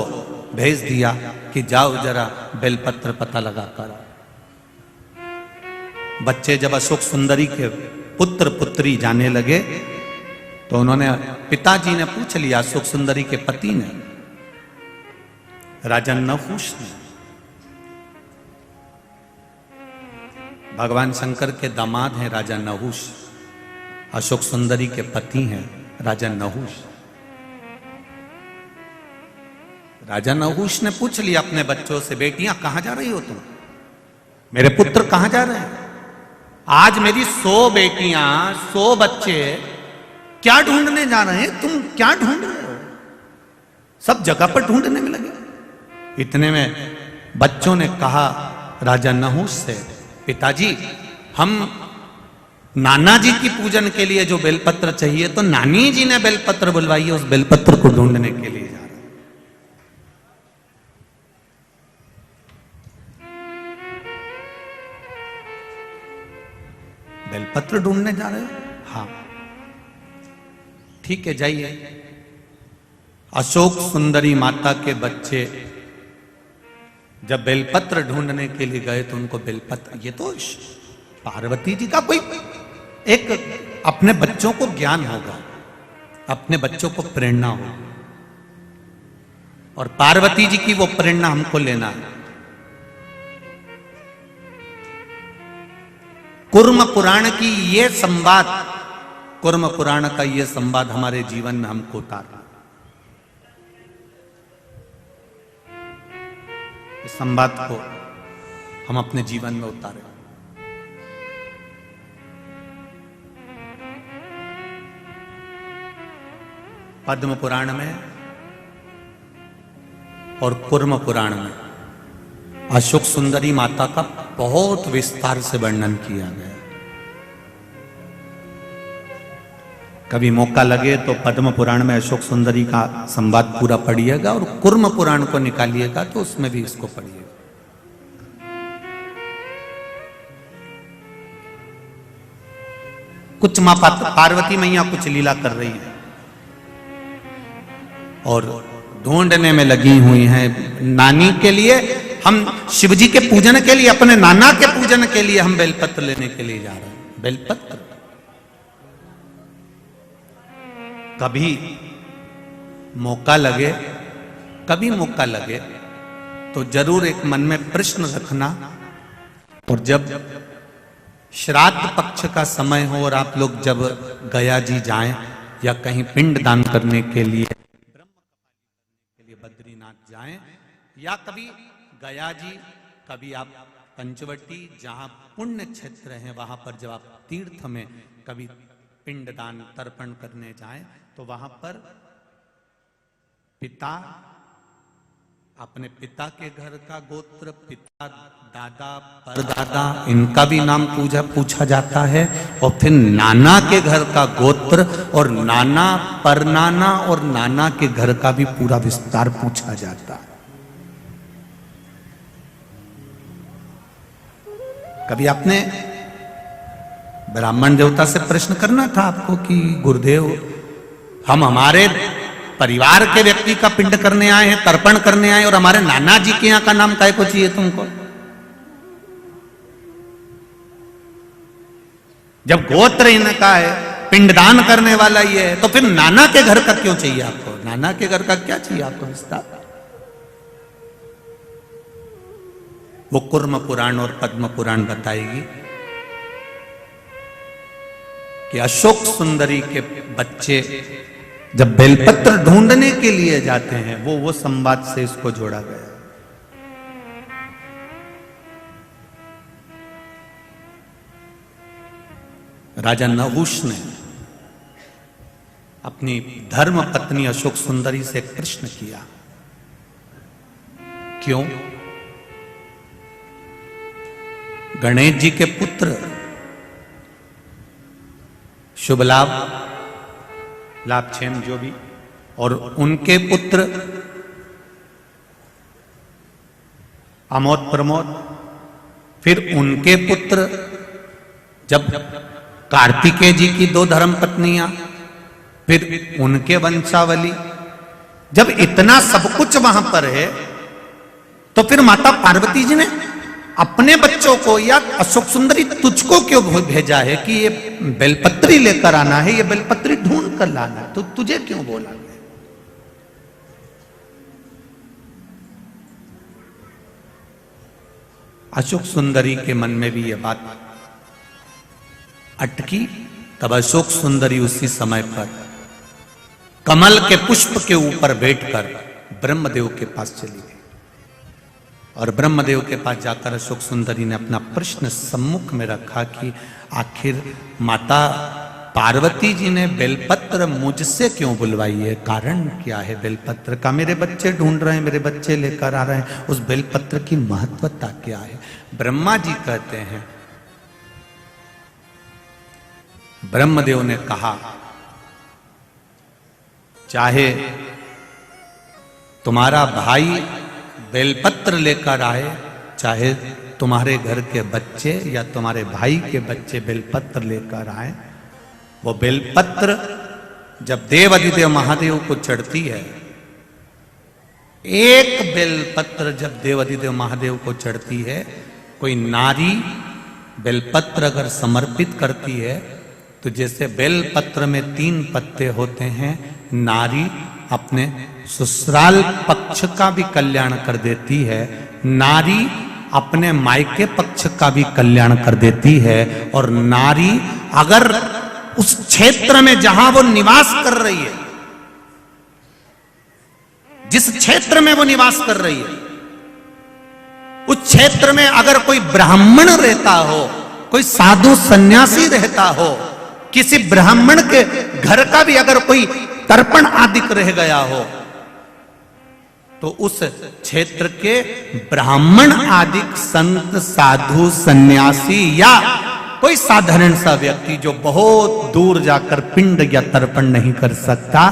A: भेज दिया कि जाओ जरा बेलपत्र पता लगा कर। बच्चे जब अशोक सुंदरी के पुत्र पुत्री जाने लगे तो उन्होंने, पिताजी ने पूछ लिया, अशोक सुंदरी के पति ने, राजा नहुष ने, भगवान शंकर के दामाद हैं राजा नहुष, अशोक सुंदरी के पति हैं राजा नहुष। राजा नहुष ने पूछ लिया अपने बच्चों से, बेटियां कहां जा रही हो तुम? मेरे पुत्र कहां जा रहे हैं? आज मेरी 100 बेटियां, 100 बच्चे क्या ढूंढने जा रहे हैं? तुम क्या ढूंढ रहे हो? सब जगह पर ढूंढने में लगे। इतने में बच्चों ने कहा राजा नहुष से, पिताजी हम नाना जी की पूजन के लिए जो बेलपत्र चाहिए, तो नानी जी ने बेलपत्र बुलवाई, उस बेलपत्र को ढूंढने के लिए जा रहे हैं। बेलपत्र ढूंढने जा रहे हो? हाँ ठीक है, जाइए। अशोक सुंदरी माता के बच्चे जब बेलपत्र ढूंढने के लिए गए तो उनको बेलपत्र, ये तो पार्वती जी का कोई एक अपने बच्चों को ज्ञान होगा, अपने बच्चों को प्रेरणा होगी, और पार्वती जी की वो प्रेरणा हमको लेना है। कुर्म पुराण की ये संवाद, कुर्म पुराण का ये संवाद हमारे जीवन में हमको उतारना। इस संवाद को हम अपने जीवन में उतारें। पद्म पुराण में और कुर्म पुराण में अशोक सुंदरी माता का बहुत विस्तार से वर्णन किया गया। कभी मौका लगे तो पद्म पुराण में अशोक सुंदरी का संवाद पूरा पढ़िएगा, और कुर्म पुराण को निकालिएगा तो उसमें भी इसको पढ़िएगा। कुछ मां पार्वती मैया कुछ लीला कर रही है और ढूंढने में लगी हुई हैं नानी के लिए। हम शिवजी के पूजन के लिए, अपने नाना के पूजन के लिए हम बेलपत्र लेने के लिए जा रहे हैं। बेलपत्र कभी मौका लगे, कभी मौका लगे तो जरूर एक मन में प्रश्न रखना। और जब श्राद्ध पक्ष का समय हो और आप लोग जब गया जी जाएं या कहीं पिंड दान करने के लिए बद्रीनाथ जाएं, या कभी गया जी, कभी आप पंचवटी, जहां पुण्य क्षेत्र है वहां पर जब आप तीर्थ में कभी पिंड दान तर्पण करने जाएं, तो वहां पर पिता, अपने पिता के घर का गोत्र, पिता, दादा, परदादा, इनका भी नाम पूछा जाता है, और फिर नाना के घर का गोत्र, और नाना, परनाना और नाना के घर का भी पूरा विस्तार पूछा जाता है। कभी आपने ब्राह्मण देवता से प्रश्न करना था आपको कि गुरुदेव, हम हमारे परिवार के व्यक्ति का पिंड करने आए हैं, तर्पण करने आए, और हमारे नाना जी के यहां का नाम काय को चाहिए तुमको? जब गोत्र इनका है, पिंडदान करने वाला ये है, तो फिर नाना के घर का क्यों चाहिए आपको? नाना के घर का क्या चाहिए आपको विस्तार? वो कुर्म पुराण और पद्म पुराण बताएगी। कि अशोक सुंदरी के बच्चे जब बेलपत्र ढूंढने के लिए जाते हैं, वो संवाद से इसको जोड़ा गया। राजा नहुष ने अपनी धर्म पत्नी अशोक सुंदरी से प्रश्न किया, क्यों? गणेश जी के पुत्र शुभ लाभ, लाभक्षेम जो भी, और उनके पुत्र अमोद प्रमोद, फिर उनके पुत्र, जब कार्तिकेय जी की 2 धर्म पत्नियां, फिर उनके वंशावली, जब इतना सब कुछ वहां पर है, तो फिर माता पार्वती जी ने अपने बच्चों को या अशोक सुंदरी तुझको क्यों भेजा है कि ये बेलपत्री लेकर आना है, ये बेलपत्री ढूंढ कर लाना है, तो तुझे क्यों बोला? अशोक सुंदरी के मन में भी यह बात अटकी। तब अशोक सुंदरी उसी समय पर कमल के पुष्प के ऊपर बैठकर ब्रह्मदेव के पास चली गई, और ब्रह्मदेव के पास जाकर अशोक सुंदरी ने अपना प्रश्न सम्मुख में रखा कि आखिर माता पार्वती जी ने बेलपत्र मुझसे क्यों बुलवाई है, कारण क्या है बेलपत्र का? मेरे बच्चे ढूंढ रहे हैं, मेरे बच्चे लेकर आ रहे हैं, उस बेलपत्र की महत्वता क्या है? ब्रह्मा जी कहते हैं, ब्रह्मदेव ने कहा, चाहे तुम्हारा भाई बेलपत्र लेकर आए, चाहे तुम्हारे घर के बच्चे या तुम्हारे भाई के बच्चे बेलपत्र लेकर आए, वो बेलपत्र जब देव अधिदेव महादेव को चढ़ती है, एक बेलपत्र जब देव अधिदेव महादेव को चढ़ती है, कोई नारी बेलपत्र अगर समर्पित करती है, तो जैसे बेलपत्र में 3 पत्ते होते हैं, नारी अपने ससुराल पक्ष का भी कल्याण कर देती है, नारी अपने मायके पक्ष का भी कल्याण कर देती है, और नारी अगर उस क्षेत्र में जहां वो निवास कर रही है, जिस क्षेत्र में वो निवास कर रही है, उस क्षेत्र में अगर कोई ब्राह्मण रहता हो, कोई साधु सन्यासी रहता हो, किसी ब्राह्मण के घर का भी अगर कोई तर्पण आदि रह गया हो, तो उस क्षेत्र के ब्राह्मण आदि संत साधु सन्यासी या कोई साधारण सा व्यक्ति जो बहुत दूर जाकर पिंड या तर्पण नहीं कर सकता,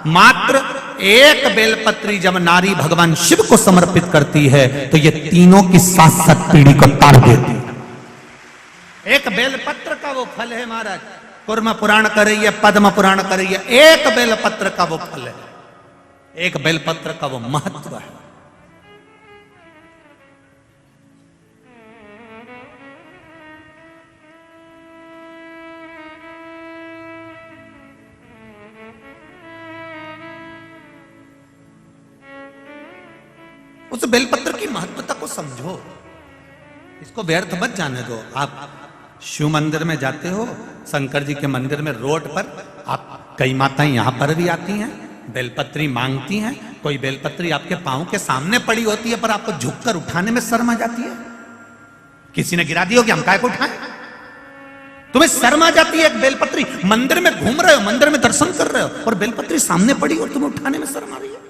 A: मात्र एक बेलपत्री जब नारी भगवान शिव को समर्पित करती है, तो ये तीनों की 7 पीढ़ी को तार देती है। एक बेलपत्र का वो फल है महाराज, कुर्म पुराण कर रही है, पद्म पुराण कर रही है, एक बेलपत्र का वो फल है, एक बेलपत्र का वो महत्व है। उस बेलपत्र की महत्वता को समझो, इसको व्यर्थ मत जाने दो। आप शिव मंदिर में जाते हो, शंकर जी के मंदिर में रोड पर आप, कई माताएं यहां पर भी आती हैं, बेलपत्री मांगती हैं, कोई बेलपत्री आपके पांव के सामने पड़ी होती है, पर आपको झुककर उठाने में शर्म आ जाती है। किसी ने गिरा दी हो कि हम काय को उठाएं? तुम्हें शर्म आ जाती है। एक बेलपत्री, मंदिर में घूम रहे हो, मंदिर में दर्शन कर रहे हो, और बेलपत्री सामने पड़ी और तुम्हें उठाने में शर्म आ रही है।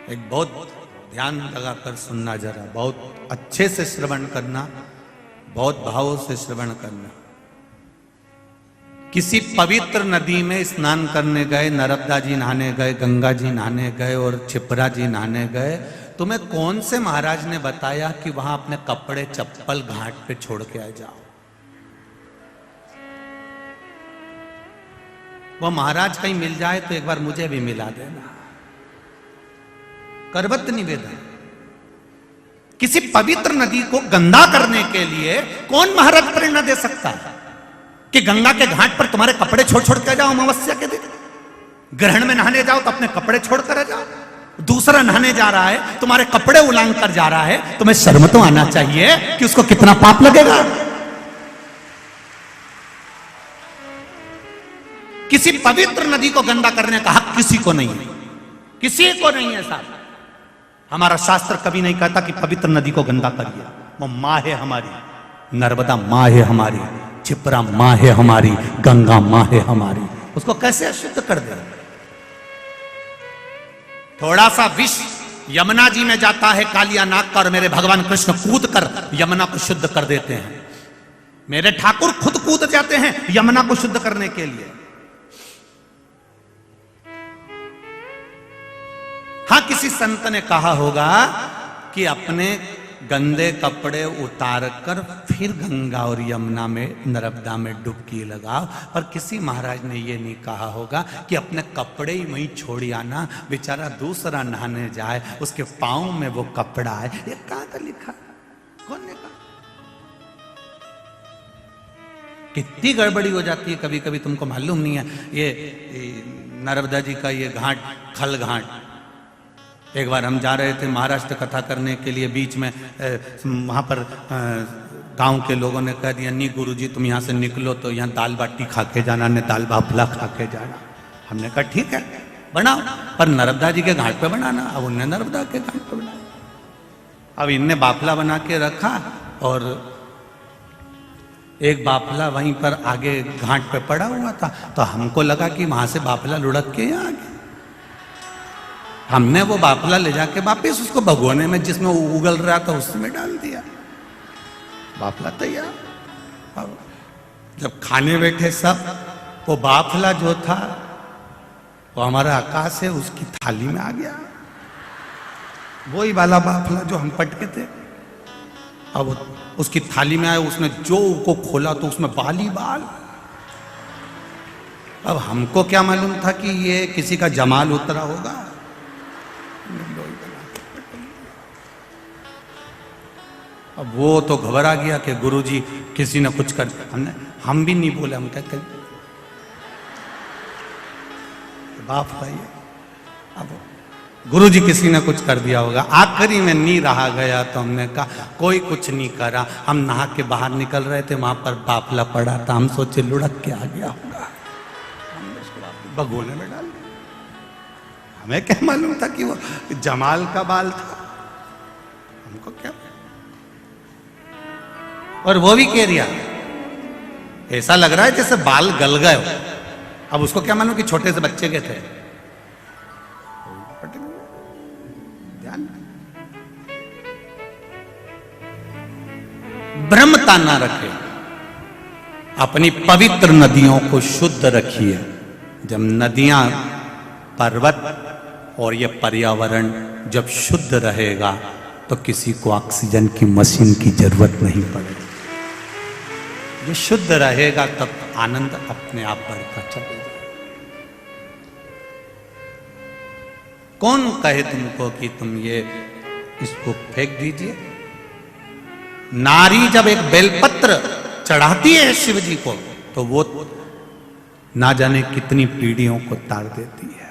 A: एक बहुत ध्यान लगाकर सुनना, जरा बहुत अच्छे से श्रवण करना, बहुत भावों से श्रवण करना। किसी पवित्र नदी में स्नान करने गए, नर्मदा जी नहाने गए, गंगा जी नहाने गए और क्षिप्रा जी नहाने गए, तुम्हें कौन से महाराज ने बताया कि वहां अपने कपड़े चप्पल घाट पे छोड़ के आ जाओ? वो महाराज कहीं मिल जाए तो एक बार मुझे भी मिला देना। करवत निवेदन, किसी पवित्र नदी को गंदा करने के लिए कौन महाराज प्रेरणा दे सकता है कि गंगा के घाट पर तुम्हारे कपड़े छोड़ छोड़ के जाओ अमावस्या के दिन? ग्रहण में नहाने जाओ तो अपने कपड़े छोड़कर जाओ, दूसरा नहाने जा रहा है, तुम्हारे कपड़े उलांग कर जा रहा है, तुम्हें शर्म तो आना चाहिए कि उसको कितना पाप लगेगा। किसी पवित्र नदी को गंदा करने का हक किसी को नहीं है, किसी को नहीं है साहब। हमारा शास्त्र कभी नहीं कहता कि पवित्र नदी को गंदा करिए। वो माँ है हमारी, नर्मदा माँ है हमारी, छिपरा माँ है हमारी, गंगा माँ है हमारी, उसको कैसे अशुद्ध कर दे। थोड़ा सा विष यमुना जी में जाता है कालिया नाग का, और मेरे भगवान कृष्ण कूद कर यमुना को शुद्ध कर देते हैं। मेरे ठाकुर खुद कूद जाते हैं यमुना को शुद्ध करने के लिए। हाँ, किसी संत ने कहा होगा कि अपने गंदे कपड़े उतार कर फिर गंगा और यमुना में, नर्मदा में डुबकी लगाओ। पर किसी महाराज ने यह नहीं कहा होगा कि अपने कपड़े ही वहीं छोड़ आना, बेचारा दूसरा नहाने जाए उसके पांव में वो कपड़ा है। ये कहां का लिखा, कौन ने कहा? कितनी गड़बड़ी हो जाती है कभी कभी, तुमको मालूम नहीं है। ये नर्मदा जी का ये घाट, खल घाट, एक बार हम जा रहे थे महाराष्ट्र कथा करने के लिए, बीच में वहाँ पर गांव के लोगों ने कह दिया, नहीं गुरुजी तुम यहाँ से निकलो तो यहाँ दाल बाटी खा के जाना, ने दाल बाफला खा के जाना। हमने कहा ठीक है बनाओ, पर नर्मदा जी के घाट पे बनाना। अब उनने नर्मदा के घाट पे बनाया। अब इनने बाफला बना के रखा और एक बाफला वहीं पर आगे घाट पे पड़ा हुआ था, तो हमको लगा कि वहां से बाफला लुढ़क के यहाँ आ गया। हमने वो बाफला ले जाके वापिस उसको भगोने में जिसमें उगल रहा था उसमें डाल दिया, बाफला तैयार। जब खाने बैठे सब, वो बाफला जो था वो हमारा आकाश है उसकी थाली में आ गया, वही वाला बाफला जो हम पटके थे। अब उसकी थाली में आया, उसने जो को खोला तो उसमें बाल ही बाल। अब हमको क्या मालूम था कि ये किसी का जमाल उतरा होगा। अब वो तो घबरा गया कि गुरुजी किसी ने कुछ कर, हम भी नहीं बोले, हम कहते बाप भाई। अब गुरुजी किसी ने कुछ कर दिया होगा। आखिरी में नहीं रहा गया तो हमने कहा कोई कुछ नहीं करा। हम नहा के बाहर निकल रहे थे, वहां पर बाफला पड़ा था, हम सोचे लुढ़क के आ गया होगा, हमने उसको भगोने में डाल दिया। हमें क्या मालूम था कि वो जमाल का बाल था, हमको क्या। और वो भी कह रिया, ऐसा लग रहा है जैसे बाल गल गए हो। अब उसको क्या मालूम कि छोटे से बच्चे के थे। ध्यान, ब्रह्मता ना रखे, अपनी पवित्र नदियों को शुद्ध रखिए। जब नदियां, पर्वत और ये पर्यावरण जब शुद्ध रहेगा तो किसी को ऑक्सीजन की मशीन की जरूरत नहीं पड़ेगी। ये शुद्ध रहेगा तब आनंद अपने आप बढ़ता चलेगा। कौन कहे तुमको कि तुम ये इसको फेंक दीजिए। नारी जब एक बेलपत्र चढ़ाती है शिव जी को तो वो ना जाने कितनी पीढ़ियों को तार देती है।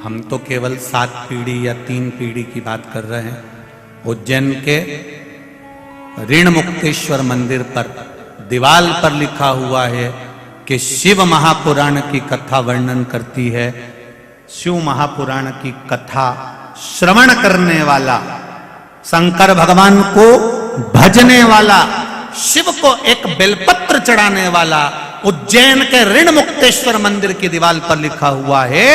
A: हम तो केवल 7 पीढ़ी या 3 पीढ़ी की बात कर रहे हैं। उज्जैन के ऋण मुक्तेश्वर मंदिर पर दीवाल पर लिखा हुआ है कि शिव महापुराण की कथा वर्णन करती है। शिव महापुराण की कथा श्रवण करने वाला, शंकर भगवान को भजने वाला, शिव को एक बेलपत्र चढ़ाने वाला, उज्जैन के ऋण मुक्तेश्वर मंदिर की दीवार पर लिखा हुआ है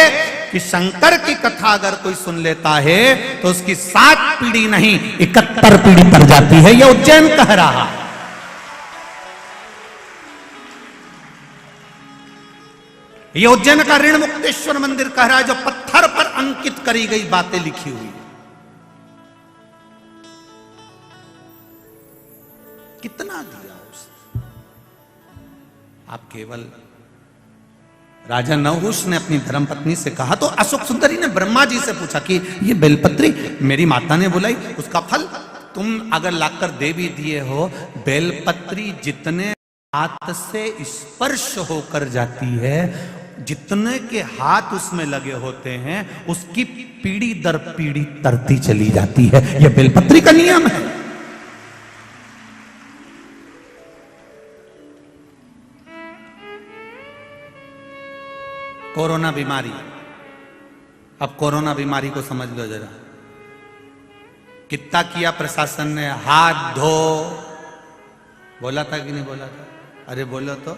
A: कि शंकर की कथा अगर कोई सुन लेता है तो उसकी 7 पीढ़ी नहीं 71 पीढ़ी पर जाती है। यह उज्जैन कह रहा है। यह उज्जैन का ऋण मुक्तेश्वर मंदिर कह रहा है, जो पत्थर पर अंकित करी गई बातें लिखी हुई। कितना दिया उसने। आप केवल राजा नहुष ने अपनी धर्मपत्नी से कहा तो अशोक सुंदरी ने ब्रह्मा जी से पूछा कि ये बेलपत्री मेरी माता ने बुलाई, उसका फल तुम अगर लाकर दे भी दिए हो, बेलपत्री जितने हाथ से स्पर्श होकर जाती है, जितने के हाथ उसमें लगे होते हैं उसकी पीढ़ी दर पीढ़ी तरती चली जाती है। यह बेलपत्री का नियम है। कोरोना बीमारी, अब कोरोना बीमारी को समझ लो जरा। कितना किया प्रशासन ने, हाथ धो, बोला था कि नहीं बोला था? अरे बोलो तो।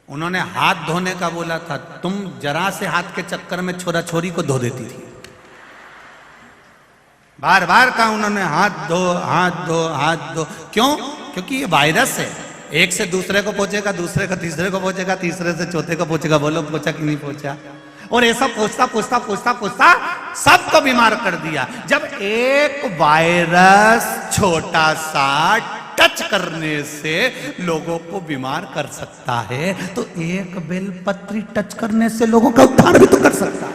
A: उन्होंने हाथ धोने का बोला था, तुम जरा से हाथ के चक्कर में छोरा छोरी को धो देती थी। बार बार कहा उन्होंने, हाथ धो हाथ धो हाथ धो। क्यों? क्योंकि ये वायरस है, एक से दूसरे को पहुंचेगा, दूसरे का तीसरे को पहुंचेगा, तीसरे से चौथे को पहुंचेगा। बोलो पहुंचा कि नहीं पहुंचा? और ऐसा पूछता पूछता पूछता पूछता सबको बीमार कर दिया। जब एक वायरस छोटा सा टच करने से लोगों को बीमार कर सकता है, तो एक बेलपत्री टच करने से लोगों का उद्धार भी तो कर सकता है।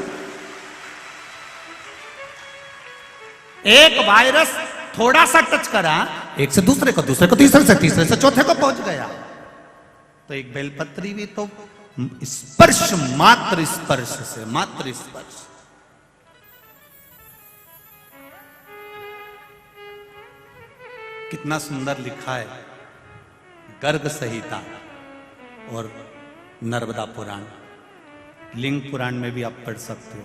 A: एक वायरस थोड़ा सा टच करा, एक से दूसरे को, दूसरे को तीसरे से, तीसरे से चौथे को पहुंच गया। तो एक बेलपत्री भी तो स्पर्श, मात्र स्पर्श से, मात्र स्पर्श। कितना सुंदर लिखा है गर्ग संहिता और नर्मदा पुराण, लिंग पुराण में भी आप पढ़ सकते हो।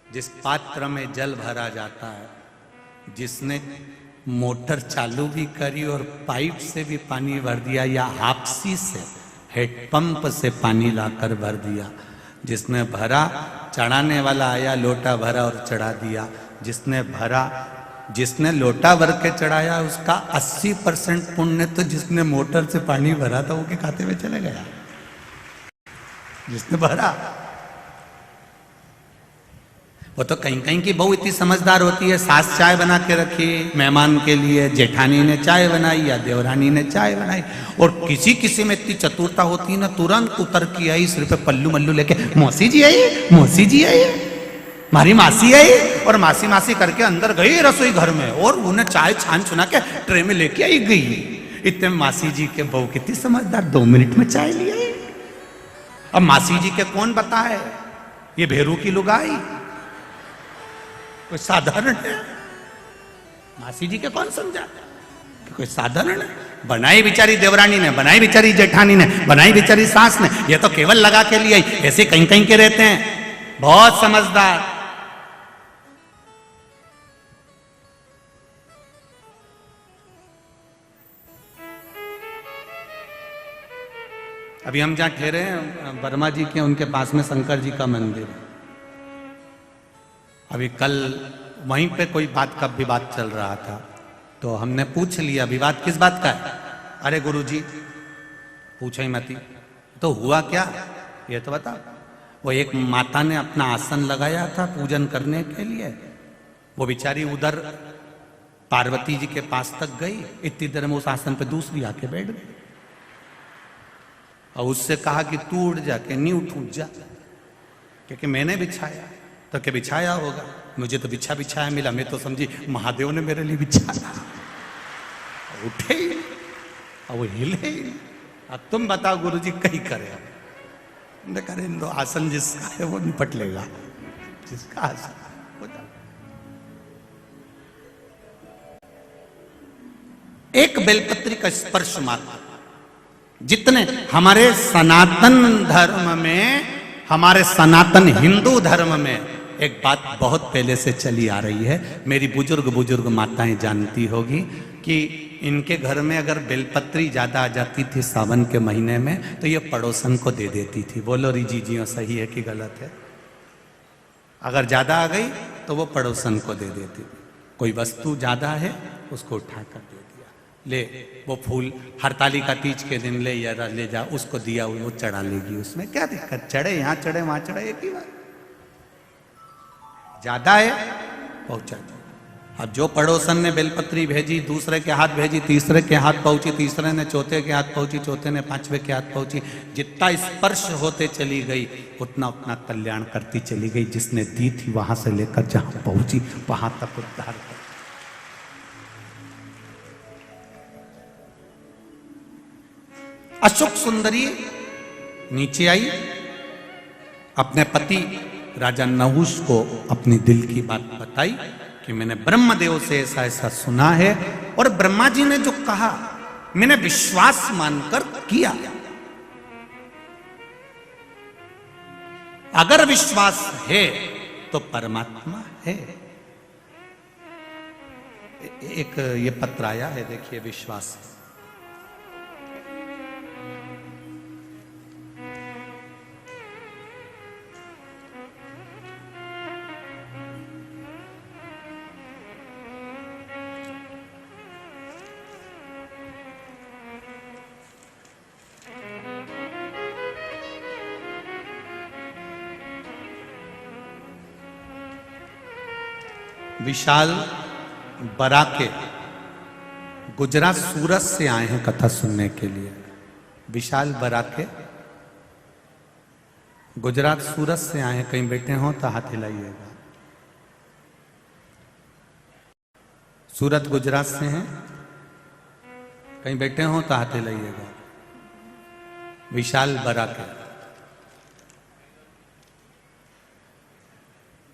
A: जिस पात्र में जल भरा जाता है, जिसने मोटर चालू भी करी और पाइप से भी पानी भर दिया, या हापसी से, हेडपंप से पानी लाकर भर दिया, जिसने भरा, चढ़ाने वाला आया, लोटा भरा और चढ़ा दिया। जिसने भरा, जिसने लोटा भर के चढ़ाया, उसका 80% पुण्य तो जिसने मोटर से पानी भरा था वो के खाते में चले गया, जिसने भरा। वो तो कहीं कहीं की बहू इतनी समझदार होती है, सास चाय बना के रखी मेहमान के लिए, जेठानी ने चाय बनाई या देवरानी ने चाय बनाई, और किसी किसी में इतनी चतुरता होती है ना, तुरंत उतर की आई, सिर पे पल्लू मल्लू लेके, मौसी जी आई, मौसी जी आई, हमारी मासी आई, और मासी मासी करके अंदर गई रसोई घर में, और उन्हें चाय छान छुना के ट्रे में लेके आई गई। इतने मासी जी के बहू कितनी समझदार, 2 मिनट में चाय ले आई। अब मासी जी के कौन बताए, ये भेरू की लुगाई कोई साधारण है? मासी जी के कौन समझा कि कोई साधारण है? बनाई बिचारी देवरानी ने, बनाई बिचारी जेठानी ने, बनाई बिचारी सास ने, ये तो केवल लगा के लिए। ऐसे कहीं कहीं के रहते हैं, बहुत समझदार। अभी हम जहां ठहरे हैं, वर्मा जी के, उनके पास में शंकर जी का मंदिर है। अभी कल वहीं पे कोई बात का विवाद चल रहा था, तो हमने पूछ लिया विवाद किस बात का है? अरे गुरुजी पूछो ही मत, तो हुआ क्या ये तो बता। वो एक माता ने अपना आसन लगाया था पूजन करने के लिए, वो बेचारी उधर पार्वती जी के पास तक गई, इतनी देर में उस आसन पे दूसरी आके बैठ गई, और उससे कहा कि तू उठ जा, के नहीं उठ जा, क्योंकि मैंने बिछाया। तो क्या बिछाया होगा, मुझे तो बिछाया मिला, मैं तो समझी महादेव ने मेरे लिए बिछाया। उठे ही और वो हिले ही। अब तुम बताओ गुरुजी कहीं करे, करे तो आसन जिसका है वो निपट लेगा, जिसका आसन हो जाए। एक बेलपत्री का स्पर्श मात्र, जितने हमारे सनातन धर्म में, हमारे सनातन हिंदू धर्म में एक बात बहुत पहले से चली आ रही है, मेरी बुजुर्ग माताएं जानती होगी कि इनके घर में अगर बेलपत्री ज्यादा आ जाती थी सावन के महीने में, तो ये पड़ोसन को दे देती थी। बोलो रिजीजियों, सही है कि गलत है? अगर ज्यादा आ गई तो वो पड़ोसन को दे देती थी। कोई वस्तु ज्यादा है उसको उठाकर दे दिया, ले वो फूल हरतालिका तीज के दिन ले या ले जा, उसको दिया वो चढ़ा लेगी, उसमें क्या दिक्कत, चढ़े यहाँ चढ़े वहां चढ़े एक ही बात। ज्यादा है पहुंचा दो। अब जो पड़ोसन ने बेलपत्री भेजी, दूसरे के हाथ भेजी, तीसरे के हाथ पहुंची, तीसरे ने चौथे के हाथ पहुंची, चौथे ने पांचवे के हाथ पहुंची, जितना स्पर्श होते चली गई उतना उतना कल्याण करती चली गई। जिसने दी थी वहां से लेकर जहां पहुंची वहां तक उद्धार कर। अशोक सुंदरी नीचे आई, अपने पति राजा नहुष को अपनी दिल की बात बताई कि मैंने ब्रह्मदेव से ऐसा ऐसा सुना है और ब्रह्मा जी ने जो कहा मैंने विश्वास मानकर किया। अगर विश्वास है तो परमात्मा है। एक ये पत्र आया है, देखिए, विश्वास। विशाल बराके गुजरात सूरत से आए हैं कथा सुनने के लिए। विशाल बराके गुजरात सूरत से आए हैं, कहीं बैठे हो तो हाथ हिलाइएगा। सूरत गुजरात से हैं, कहीं बैठे हो तो हाथ हिलाइएगा। विशाल बराके।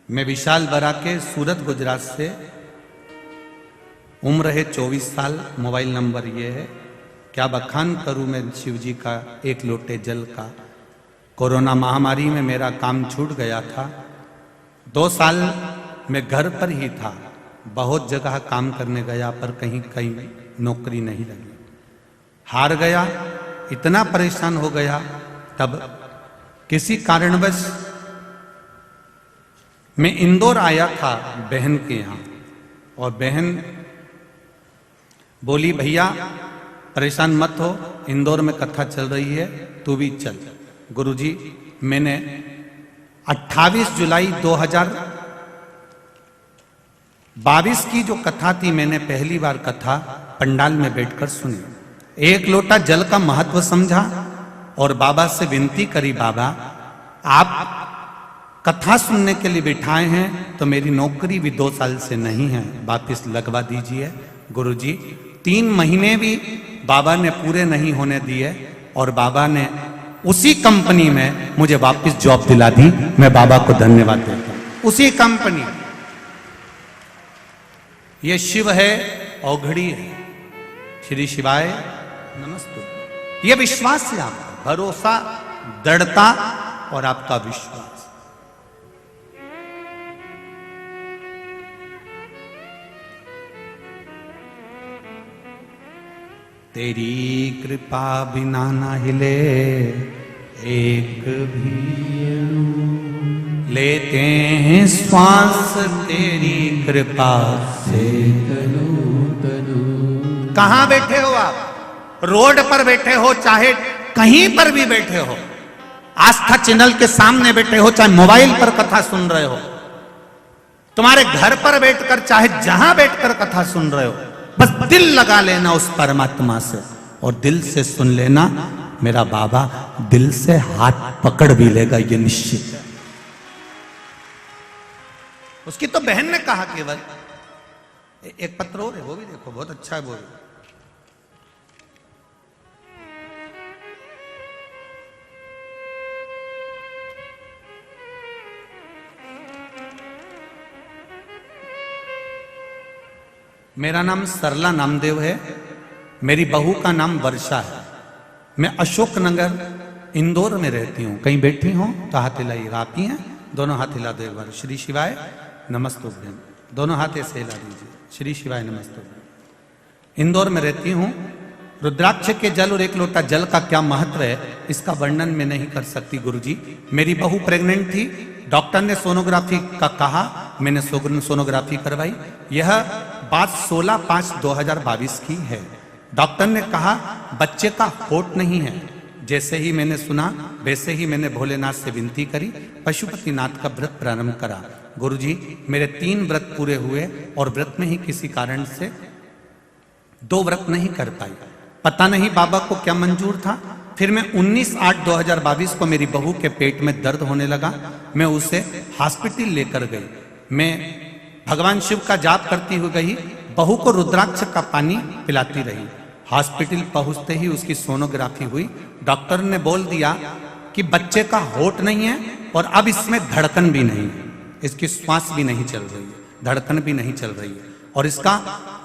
A: मैं विशाल बराके सूरत गुजरात से, उम्र है 24 साल, मोबाइल नंबर ये है। क्या बखान करूं मैं शिव जी का एक लोटे जल का। कोरोना महामारी में मेरा काम छूट गया था। 2 साल मैं घर पर ही था, बहुत जगह काम करने गया पर कहीं कहीं नौकरी नहीं लगी, हार गया, इतना परेशान हो गया। तब किसी कारणवश मैं इंदौर आया था बहन के यहाँ, और बहन बोली भैया परेशान मत हो, इंदौर में कथा चल रही है, तू भी चल। गुरुजी, मैंने 28 जुलाई 2022 की जो कथा थी, मैंने पहली बार कथा पंडाल में बैठकर सुनी। एक लोटा जल का महत्व समझा और बाबा से विनती करी, बाबा आप कथा सुनने के लिए बिठाए हैं तो मेरी नौकरी भी 2 साल से नहीं है, वापिस लगवा दीजिए। गुरुजी 3 महीने भी बाबा ने पूरे नहीं होने दिए और बाबा ने उसी कंपनी में मुझे वापस जॉब दिला दी। मैं बाबा को धन्यवाद देता हूं। उसी कंपनी, ये शिव है, औघड़ी है। श्री शिवाय नमस्ते। ये विश्वास है आपका, भरोसा, दृढ़ता और आपका विश्वास। तेरी कृपा बिना ना हिले एक भी अणु, लेते हैं श्वास तेरी कृपा से तनु तनु। कहां बैठे हो आप? रोड पर बैठे हो, चाहे कहीं पर भी बैठे हो, आस्था चैनल के सामने बैठे हो, चाहे मोबाइल पर कथा सुन रहे हो, तुम्हारे घर पर बैठकर, चाहे जहां बैठकर कथा सुन रहे हो, बस दिल लगा लेना उस परमात्मा से और दिल से सुन लेना। मेरा बाबा दिल से हाथ पकड़ भी लेगा, ये निश्चित है। उसकी तो बहन ने कहा केवल। एक पत्र और है, वो भी देखो, बहुत अच्छा है वो भी। मेरा नाम सरला नामदेव है, मेरी बहू का नाम वर्षा है। मैं अशोक नगर इंदौर में रहती हूँ। कहीं बैठी हूँ तो हाथ हिलाइएगा। आप ही हैं, दोनों हाथ हिला दो एक बार। श्री शिवाय नमस्तुभ्यम, दोनों हाथ ऐसे हिला दीजिए। श्री शिवाय नमस्तुभ्यम। इंदौर में रहती हूँ। रुद्राक्ष के जल और 1 लोटा जल का क्या महत्व है, इसका वर्णन मैं नहीं कर सकती गुरुजी। मेरी बहू प्रेग्नेंट थी, डॉक्टर ने सोनोग्राफी का कहा, मैंने सोनोग्राफी करवाई। यह बात 16/5/2022 की है। डॉक्टर ने कहा बच्चे का होठ नहीं है। जैसे ही मैंने सुना वैसे ही मैंने भोलेनाथ से विनती करी, पशुपतिनाथ का व्रत प्रारंभ करा। गुरुजी, मेरे 3 व्रत पूरे हुए और व्रत में ही किसी कारण से 2 व्रत नहीं कर पाई। पता नहीं बाबा को क्या मंजूर था। फिर मैं 19/8/2022 को मेरी बहू के पेट में दर्द होने लगा। मैं उसे हॉस्पिटल लेकर गई। मैं भगवान शिव का जाप करती हुई गई, बहू को रुद्राक्ष का पानी पिलाती रही। हॉस्पिटल पहुंचते ही उसकी सोनोग्राफी हुई। डॉक्टर ने बोल दिया कि बच्चे का होठ नहीं है और अब इसमें धड़कन भी नहीं है, इसकी श्वास भी नहीं चल रही है, धड़कन भी नहीं चल रही है और इसका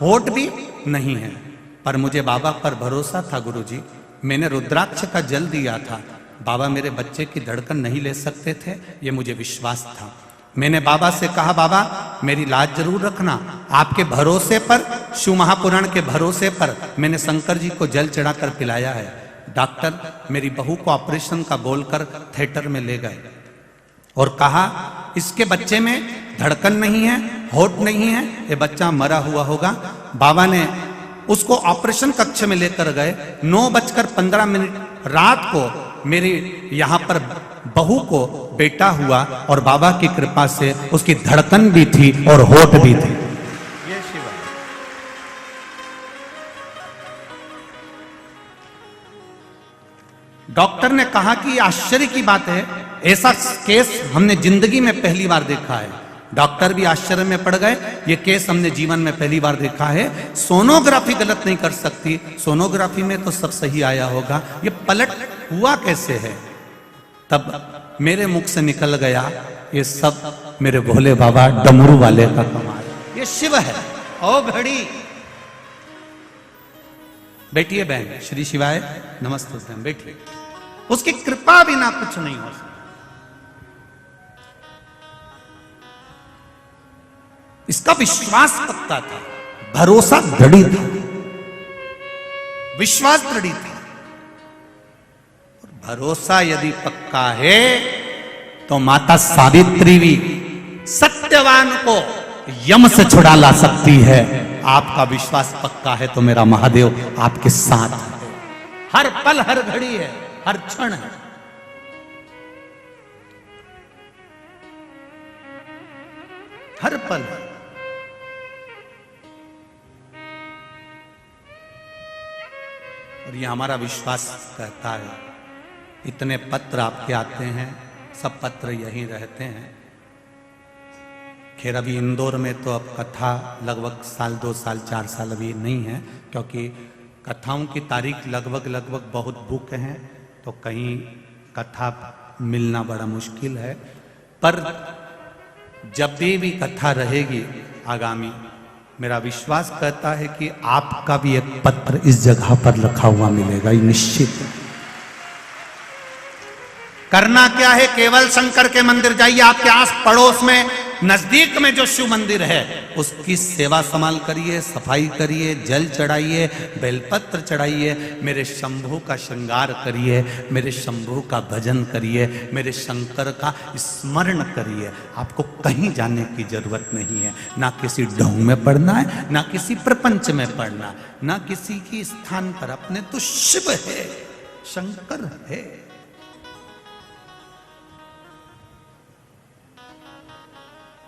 A: होठ भी नहीं है। पर मुझे बाबा पर भरोसा था गुरुजी, मैंने रुद्राक्ष का जल दिया था, बाबा मेरे बच्चे की धड़कन नहीं ले सकते थे, ये मुझे विश्वास था। मैंने बाबा से कहा बाबा मेरी लाज जरूर रखना, आपके भरोसे पर, शिव महापुराण के भरोसे पर मैंने शंकर जी को जल चढ़ाकर पिलाया है। डॉक्टर मेरी बहू को ऑपरेशन का बोलकर थिएटर में ले गए और कहा इसके बच्चे में धड़कन नहीं है, होठ नहीं है, ये बच्चा मरा हुआ होगा। बाबा ने उसको ऑपरेशन कक्ष में लेकर गए। 9:15 रात को मेरी यहां पर बहू को बेटा हुआ और बाबा की कृपा से उसकी धड़कन भी थी और होठ भी थी। ये शिव है। डॉक्टर ने कहा कि आश्चर्य की बात है, ऐसा केस हमने जिंदगी में पहली बार देखा है। डॉक्टर भी आश्चर्य में पड़ गए, ये केस हमने जीवन में पहली बार देखा है। सोनोग्राफी गलत नहीं कर सकती, सोनोग्राफी में तो सब सही आया होगा, ये पलट हुआ कैसे है? तब मेरे मुख से निकल गया ये सब मेरे भोले बाबा डमरू वाले का कमाल, ये शिव है। ओ घड़ी बैठिए बहन, श्री शिवाय नमस्ते बहन, बैठिए। उसकी कृपा बिना कुछ नहीं हो सकता। इसका विश्वास पक्का था, भरोसा दृढ़ था, विश्वास दृढ़ था। और भरोसा यदि पक्का है तो माता सावित्री भी सत्यवान को यम से छुड़ा ला सकती है। आपका विश्वास पक्का है तो मेरा महादेव आपके साथ है, हर पल हर घड़ी है, हर क्षण है। हर पल है। और ये हमारा विश्वास कहता है। इतने पत्र आपके आते हैं, सब पत्र यहीं रहते हैं। खैर अभी इंदौर में तो अब कथा लगभग 1 2 साल 4 साल अभी नहीं है, क्योंकि कथाओं की तारीख लगभग बहुत बुक हैं, तो कहीं कथा मिलना बड़ा मुश्किल है। पर जब भी कथा रहेगी आगामी, मेरा विश्वास कहता है कि आपका भी एक पत्र इस जगह पर रखा हुआ मिलेगा, ये निश्चित। करना क्या है, केवल शंकर के मंदिर जाइए, आपके आस पड़ोस में नजदीक में जो शिव मंदिर है उसकी सेवा संभाल करिए, सफाई करिए, जल चढ़ाइए, बेलपत्र चढ़ाइए, मेरे शंभू का श्रृंगार करिए, मेरे शंभू का भजन करिए, मेरे शंकर का स्मरण करिए। आपको कहीं जाने की जरूरत नहीं है, ना किसी ढोंग में पढ़ना है, ना किसी प्रपंच में पढ़ना, ना किसी की स्थान पर। अपने तो शिव है, शंकर है।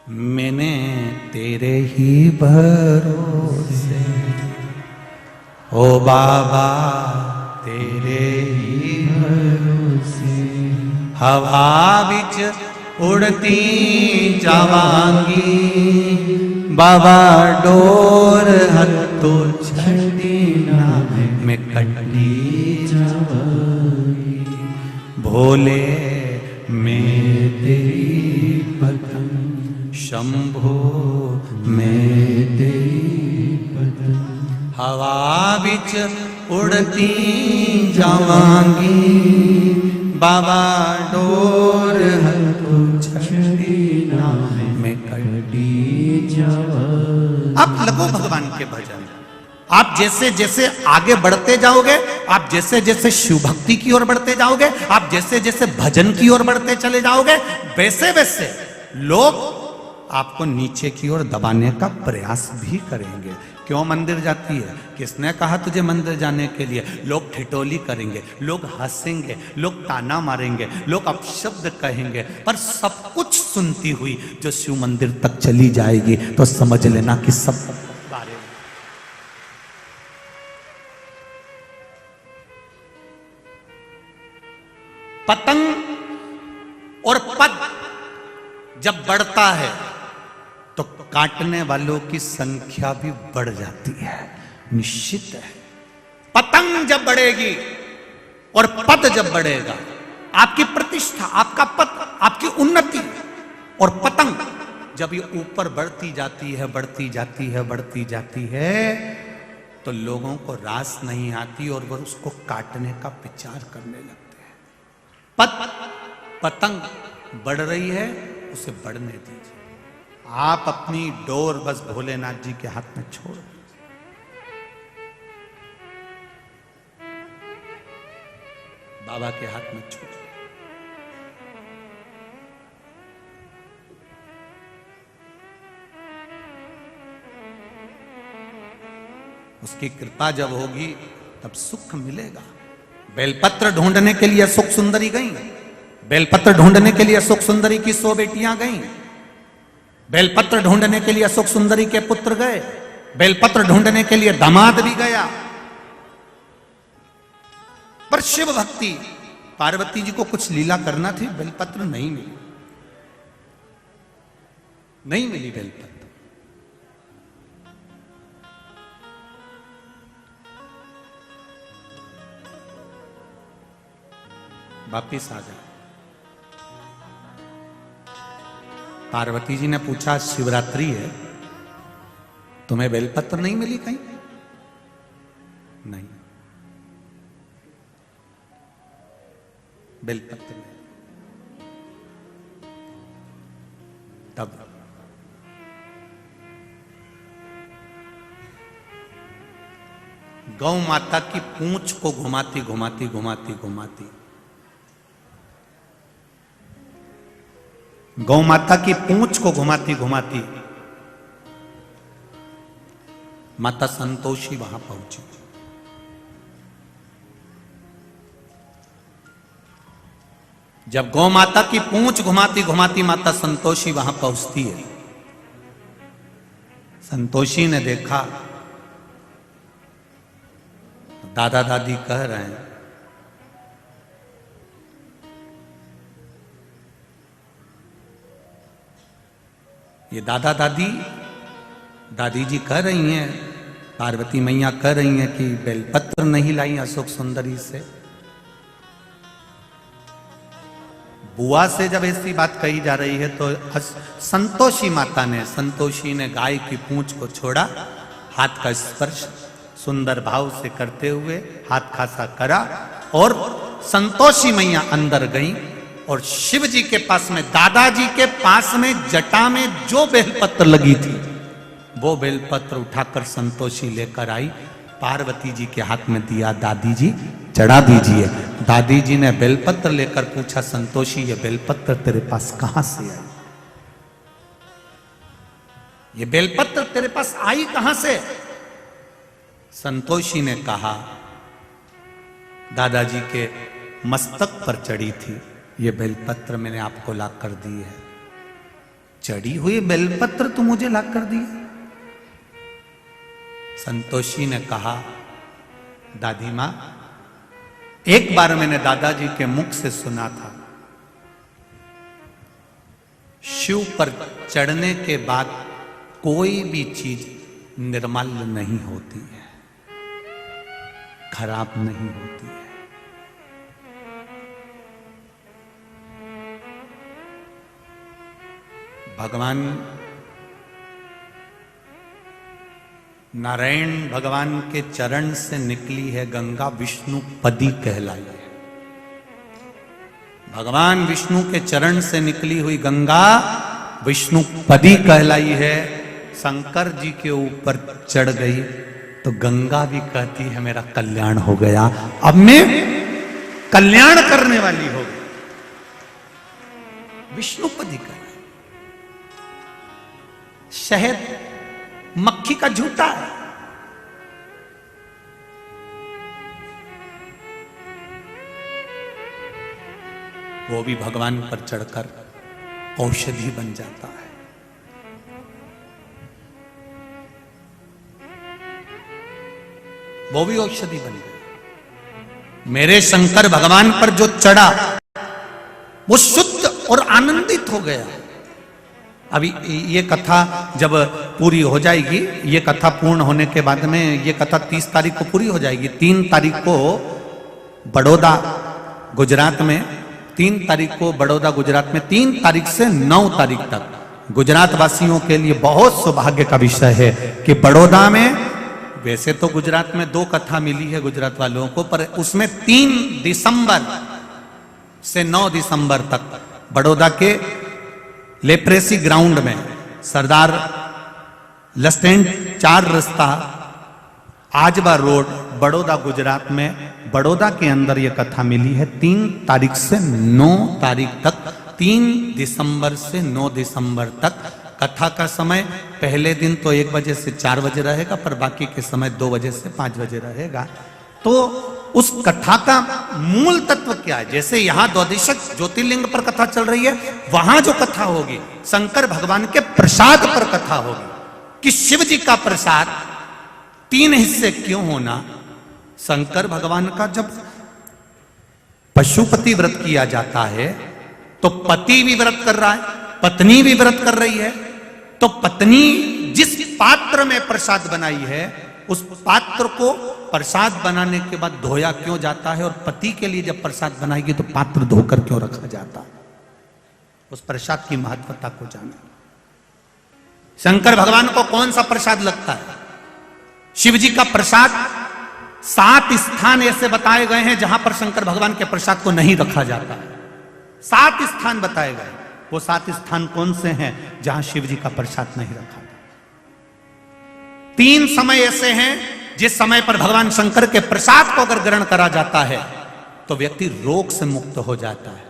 A: मैंने तेरे ही भरोसे, ओ बाबा तेरे ही भरोसे, हवा बिच उड़ती जावांगी, बाबा डोर हत्तो छड़ी ना मैं कटी जावांगी, भोले मैं तेरी पतंग, शंभो मैं तेरी पतंग, हवा बिच उड़ती जावांगी, बाबा डोर हत्तो छड़ी ना मैं कटी जावांगी। आप लगो भगवान के भजन। आप जैसे जैसे आगे बढ़ते जाओगे, आप जैसे जैसे शिव भक्ति की ओर बढ़ते जाओगे, आप जैसे जैसे भजन की ओर बढ़ते चले जाओगे, वैसे वैसे लोग आपको नीचे की ओर दबाने का प्रयास भी करेंगे। क्यों मंदिर जाती है, किसने कहा तुझे मंदिर जाने के लिए? लोग ठिठोली करेंगे, लोग हंसेंगे, लोग ताना मारेंगे, लोग अपशब्द कहेंगे, पर सब कुछ सुनती हुई जो शिव मंदिर तक चली जाएगी तो समझ लेना कि सब बारे में। पतंग और पद जब बढ़ता है तो काटने वालों की संख्या भी बढ़ जाती है, निश्चित है। पतंग जब बढ़ेगी और पद जब बढ़ेगा, आपकी प्रतिष्ठा, आपका पद, आपकी उन्नति और पतंग जब ये ऊपर बढ़ती जाती है, बढ़ती जाती है, बढ़ती जाती है, तो लोगों को रास नहीं आती और वो उसको काटने का विचार करने लगते हैं। पतंग बढ़ रही है, उसे बढ़ने दीजिए। आप अपनी डोर बस भोलेनाथ जी के हाथ में छोड़ दीजिए। बाबा के हाथ में छोड़ दीजिए। उसकी कृपा जब होगी तब सुख मिलेगा। बेलपत्र ढूंढने के लिए सुख सुंदरी गई, बेलपत्र ढूंढने के लिए सुख सुंदरी की 100 बेटियां गईं, बेलपत्र ढूंढने के लिए सुख सुंदरी के पुत्र गए, बेलपत्र ढूंढने के लिए दामाद भी गया। पर शिव भक्ति, पार्वती जी को कुछ लीला करना थी, बेलपत्र नहीं मिली, नहीं मिली बेलपत्र। वापिस आ जा। पार्वती जी ने पूछा, शिवरात्रि है, तुम्हें बेलपत्र नहीं मिली कहीं? नहीं, बेलपत्र नहीं। तब गौ माता की पूंछ को घुमाती घुमाती घुमाती घुमाती, गौ माता की पूंछ को घुमाती घुमाती माता संतोषी वहां पहुंची। जब गौ माता की पूंछ घुमाती घुमाती माता संतोषी वहां पहुंचती है, संतोषी ने देखा दादा दादी कह रहे हैं, ये दादा दादी, दादी जी कह रही हैं, पार्वती मैया कह रही हैं कि बेलपत्र नहीं लाई अशोक सुंदरी से। बुआ से जब ऐसी बात कही जा रही है तो संतोषी माता ने, संतोषी ने गाय की पूंछ को छोड़ा, हाथ का स्पर्श सुंदर भाव से करते हुए हाथ खासा करा और संतोषी मैया अंदर गई और शिव जी के पास में, दादाजी के पास में जटा में जो बेलपत्र लगी थी वो बेलपत्र उठाकर संतोषी लेकर आई, पार्वती जी के हाथ में दिया, दादी जी चढ़ा दीजिए। दादी जी ने बेलपत्र लेकर पूछा, संतोषी ये बेलपत्र तेरे पास कहां से आई? ये बेलपत्र तेरे पास आई कहां से? संतोषी ने कहा, दादाजी के मस्तक पर चढ़ी थी, ये बेलपत्र मैंने आपको ला कर दी है। चढ़ी हुई बेलपत्र तू मुझे ला कर दी? संतोषी ने कहा, दादी मां, एक बार मैंने दादाजी के मुख से सुना था, शिव पर चढ़ने के बाद कोई भी चीज निर्मल नहीं होती है, खराब नहीं होती है। भगवान नारायण भगवान के चरण से निकली है गंगा, विष्णु पदी कहलाई है। भगवान विष्णु के चरण से निकली हुई गंगा विष्णु पदी कहलाई है। शंकर जी के ऊपर चढ़ गई तो गंगा भी कहती है मेरा कल्याण हो गया, अब मैं कल्याण करने वाली हो गई। विष्णुपदी कहलाई। शहद मक्खी का झूठा है, वो भी भगवान पर चढ़कर औषधि बन जाता है। वो भी औषधि बन गई। मेरे शंकर भगवान पर जो चढ़ा वो शुद्ध और आनंदित हो गया। अभी ये कथा जब पूरी हो जाएगी, ये कथा पूर्ण होने के बाद में ये कथा 30 तारीख को पूरी हो जाएगी। 3 तारीख को बड़ौदा गुजरात में, 3 तारीख को बड़ौदा गुजरात में, 3 तारीख से 9 तारीख तक गुजरात वासियों के लिए बहुत सौभाग्य का विषय है कि बड़ौदा में, वैसे तो गुजरात में 2 कथा मिली है गुजरात वालों को, पर उसमें 3 दिसंबर से 9 दिसंबर तक बड़ौदा के लेप्रेसी ग्राउंड में सरदार लस्टेंट 4 रास्ता आजबा रोड बड़ौदा गुजरात में, बड़ौदा के अंदर यह कथा मिली है। 3 तारीख से 9 तारीख तक, 3 दिसंबर से 9 दिसंबर तक कथा का समय पहले दिन तो 1 बजे से 4 बजे रहेगा, पर बाकी के समय 2 बजे से 5 बजे रहेगा। तो उस कथा का मूल तत्व क्या है? जैसे यहां द्वादशक ज्योतिर्लिंग पर कथा चल रही है, वहां जो कथा होगी शंकर भगवान के प्रसाद पर कथा होगी कि शिव जी का प्रसाद 3 हिस्से क्यों होना। शंकर भगवान का जब पशुपति व्रत किया जाता है तो पति भी व्रत कर रहा है, पत्नी भी व्रत कर रही है, तो पत्नी जिस पात्र में प्रसाद बनाई है उस पात्र को प्रसाद बनाने के बाद धोया क्यों जाता है, और पति के लिए जब प्रसाद बनाएगी तो पात्र धोकर क्यों रखा जाता है? उस प्रसाद की महत्वता को जाने। शंकर भगवान को कौन सा प्रसाद लगता है? शिव जी का प्रसाद 7 स्थान ऐसे बताए गए हैं जहां पर शंकर भगवान के प्रसाद को नहीं रखा जाता है। 7 स्थान बताए गए। वो 7 स्थान कौन से हैं जहां शिव जी का प्रसाद नहीं रखा? 3 समय ऐसे हैं जिस समय पर भगवान शंकर के प्रसाद को अगर ग्रहण करा जाता है तो व्यक्ति रोग से मुक्त हो जाता है।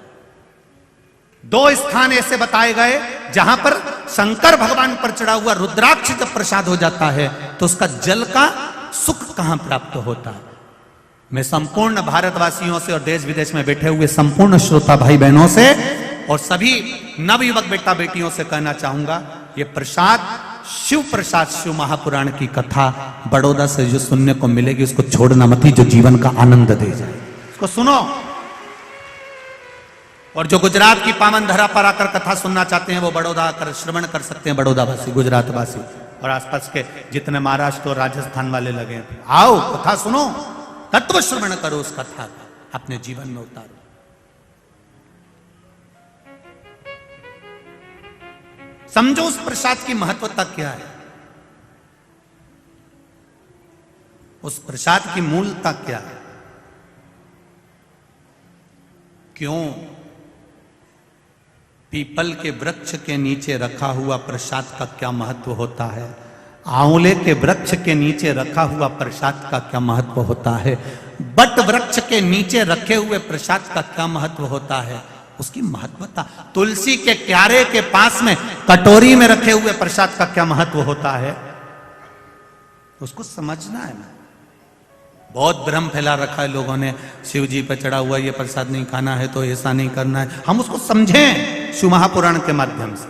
A: 2 स्थान ऐसे बताए गए जहां पर शंकर भगवान पर चढ़ा हुआ रुद्राक्ष जब प्रसाद हो जाता है तो उसका जल का सुख कहां प्राप्त होता है। मैं संपूर्ण भारतवासियों से और देश विदेश में बैठे हुए संपूर्ण श्रोता भाई बहनों से और सभी नवयुवक बेटा बेटियों से कहना चाहूंगा, ये प्रसाद शिव प्रसाद, शिव महापुराण की कथा बड़ौदा से जो सुनने को मिलेगी उसको छोड़ना मत ही, जो जीवन का आनंद दे जाए उसको सुनो। और जो गुजरात की पावन धरा पर आकर कथा सुनना चाहते हैं वो बड़ौदा आकर श्रवण कर सकते हैं। बड़ौदा वासी, गुजरात वासी और आसपास के जितने महाराष्ट्र और राजस्थान वाले लगे, आओ कथा सुनो, तत्व श्रवण करो, उस कथा का अपने जीवन में उतारो। समझो उस प्रसाद की महत्वता क्या है, उस प्रसाद की मूलता क्या है, क्यों पीपल के वृक्ष के नीचे रखा हुआ प्रसाद का क्या महत्व होता है, आंवले के वृक्ष के नीचे रखा हुआ प्रसाद का क्या महत्व होता है, बट वृक्ष के नीचे रखे हुए प्रसाद का क्या महत्व होता है, उसकी महत्वता। तुलसी के क्यारे के पास में कटोरी में रखे हुए प्रसाद का क्या महत्व होता है, उसको समझना है ना। बहुत भ्रम फैला रखा है लोगों ने, शिव जी पर चढ़ा हुआ ये प्रसाद नहीं खाना है तो ऐसा नहीं करना है। हम उसको समझें शिव महापुराण के माध्यम से,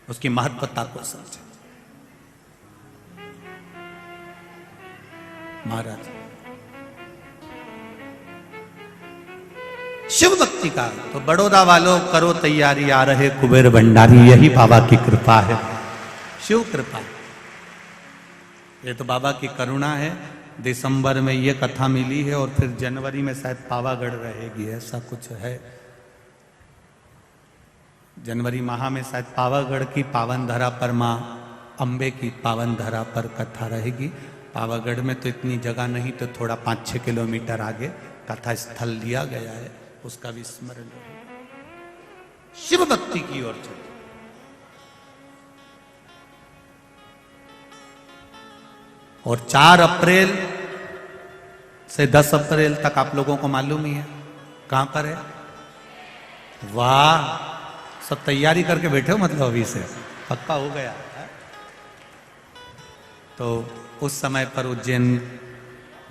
A: उसकी महत्वता को समझें। महाराज शिव भक्ति का तो बड़ौदा वालों करो तैयारी, आ रहे कुबेर भंडारी, यही बाबा की कृपा है, शिव कृपा। ये तो बाबा की करुणा है। दिसंबर में ये कथा मिली है और फिर जनवरी में शायद पावागढ़ रहेगी, ऐसा कुछ है। जनवरी माह में शायद पावागढ़ की पावन धरा पर माँ अम्बे की पावन धरा पर कथा रहेगी। पावागढ़ में तो इतनी जगह नहीं, तो थोड़ा 5-6 किलोमीटर आगे कथा स्थल दिया गया है, उसका भी स्मरण शिव भक्ति की ओर चलते। और 4 अप्रैल से 10 अप्रैल तक आप लोगों को मालूम ही है कहां पर है। वाह, सब तैयारी करके बैठे हो, मतलब अभी से पक्का हो गया है। तो उस समय पर उज्जैन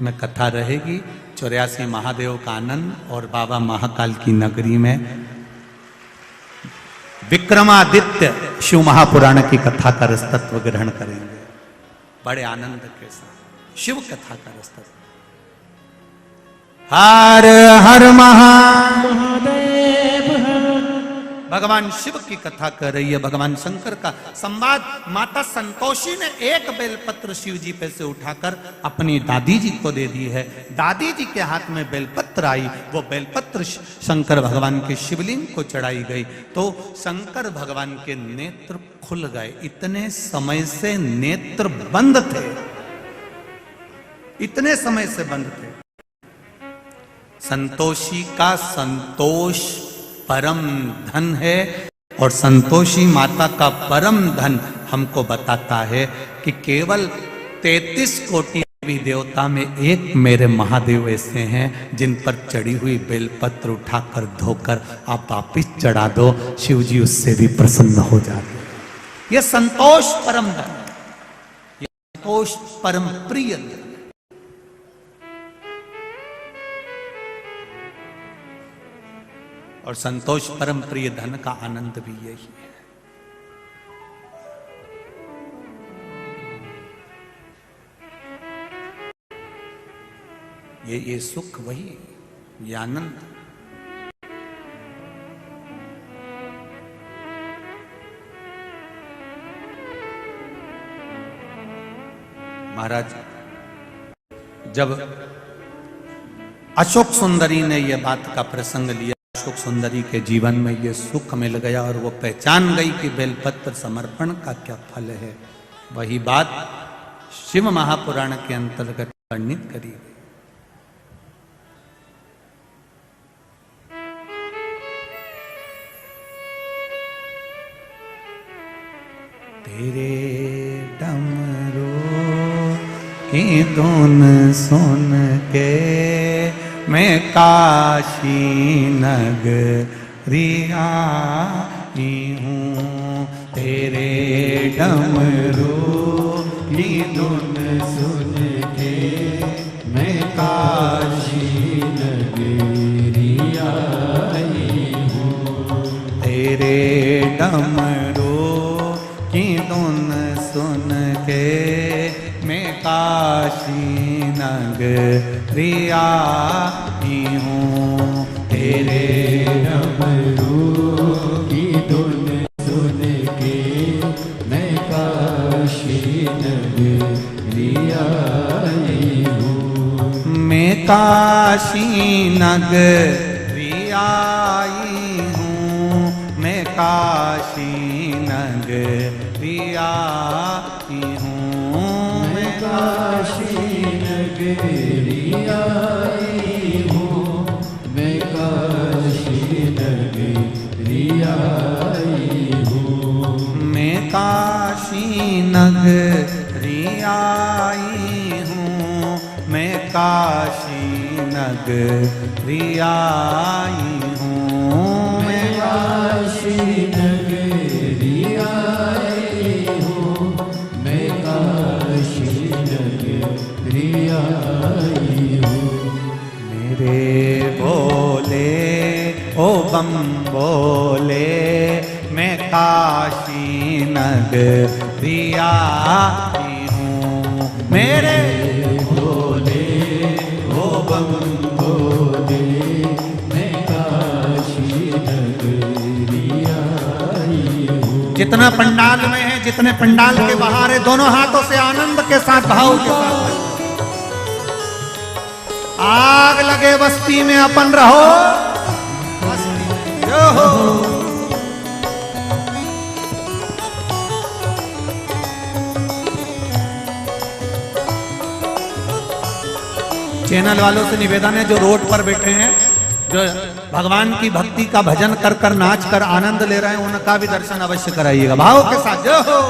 A: में कथा रहेगी। 84 महादेव का आनंद और बाबा महाकाल की नगरी में विक्रमादित्य शिव महापुराण की कथा का रसतत्व ग्रहण करेंगे बड़े आनंद के साथ। शिव कथा का रसतत्व। हर हर महादेव, भगवान शिव की कथा कर रही है, भगवान शंकर का संवाद। माता संतोषी ने एक बेलपत्र शिव जी पे से उठाकर अपनी दादी जी को दे दी है। दादी जी के हाथ में बेलपत्र आई, वो बेलपत्र शंकर भगवान के शिवलिंग को चढ़ाई गई तो शंकर भगवान के नेत्र खुल गए। इतने समय से नेत्र बंद थे, इतने समय से बंद थे। संतोषी का संतोष परम धन है और संतोषी माता का परम धन हमको बताता है कि केवल 33 कोटि देवी देवता में एक मेरे महादेव ऐसे हैं जिन पर चढ़ी हुई बेलपत्र उठाकर धोकर आप वापिस चढ़ा दो, शिव जी उससे भी प्रसन्न हो जाते। ये संतोष परम धन, ये संतोष परम प्रिय धन। और संतोष परम प्रिय धन का आनंद भी यही है। ये सुख वही, ये आनंद। महाराज जब अशोक सुंदरी ने यह बात का प्रसंग लिया, अशोक सुंदरी के जीवन में ये सुख मिल गया और वो पहचान गई कि बेलपत्र समर्पण का क्या फल है। वही बात शिव महापुराण के अंतर्गत वर्णित करी गई। तेरे डमरू की धुन सुन के मैं काशी नगरी आई हूँ। तेरे डमरू की धुन सुन के मैं काशी नगरी आई हूँ। तेरे डमरू की धुन सुन के मैं काशी नगरी आई हूँ। तेरे डमरू की धुन सुन के मैं काशी नगरी आई हूँ। मैं काशी नगरी आई हूँ। मैं काशी नगरी आई हूँ। मैं काशी नगरी आई हूँ। मैं काशी नगरी आई हूँ। मैं काशी नगरी आई हूँ। मैं काशी नगरी आई हूँ। मैं काशी नगरी आई हूँ। मैं काशी नगरी आई हूँ। मेरे बोले ओ बम बोले मैं काशी नगरी आई हूँ। मेरे बोले ओ बम बोले मैं काशी नगरी आई हूँ। जितना पंडाल में है, जितने पंडाल के बाहर है, दोनों हाथों से आनंद के साथ, भाव के साथ आग लगे बस्ती में अपन रहो। जो हो चैनल वालों से निवेदन है, जो रोड पर बैठे हैं, जो भगवान की भक्ति का भजन कर कर नाच कर आनंद ले रहे हैं, उनका भी दर्शन अवश्य कराइएगा भाव के साथ। जो हो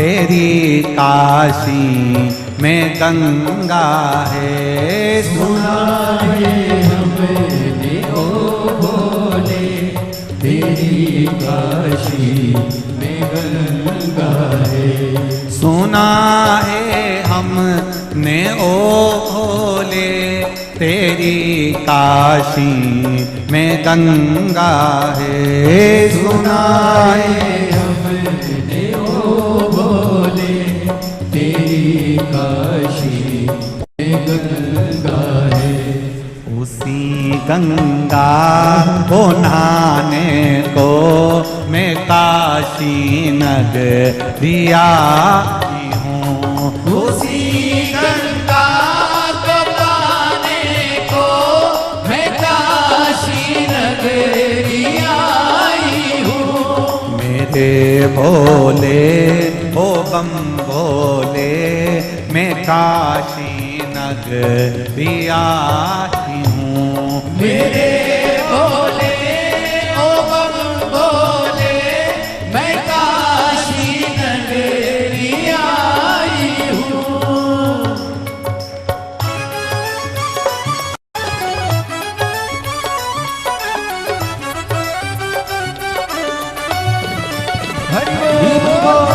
A: तेरी काशी में गंगा है।
B: सुना है हमने ओ भोले, तेरी काशी में गंगा है।
A: सुना है हमने ओ भोले, तेरी काशी में गंगा है। सुना है
B: हमने ओ भोले, तेरी काशी में गंगा है।
A: उसी गंगा को नहाने को मैं काशी नगरिया आई हूँ।
B: उसी गंगा को पाने को मैं काशी नगरी आई हूँ।
A: मेरे भोले ओ बम भोले, मैं काशी नगरी आई हूँ।
B: मेरे भोले ओ बम भोले, मैं काशी नगरी आई हूँ। हरि बोल।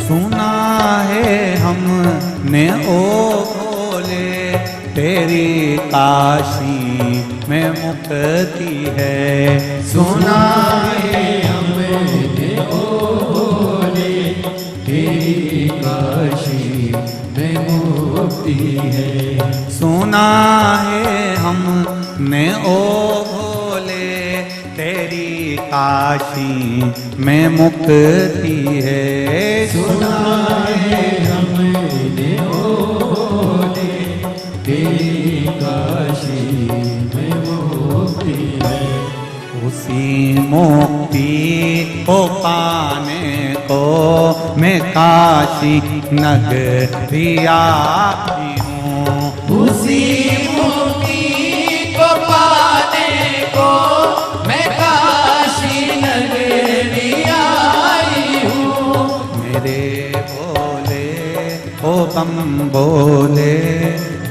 A: सुना है हमने ओ भोले, तेरी काशी में मुक्ति है।
B: सुना है हमने ओ भोले, तेरी काशी में मुक्ति है।
A: सुना है हमने ओ भोले, तेरी काशी में मुक्ति है।
B: सुना है हमने ओ भोले, तेरी काशी में मुक्ति है।
A: उसी मुक्ति को पाने को मैं काशी नगरी आई हूँ।
B: उसी मुक्ति को पाने को मैं काशी नगरी आई हूँ।
A: मेरे भोले ओ बम भोले,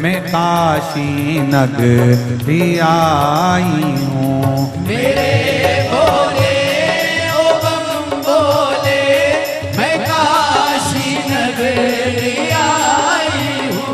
A: मैं काशी नगरी आई हूँ।
B: मेरे भोले ओ बम भोले, मैं काशी नगरी आई हूँ।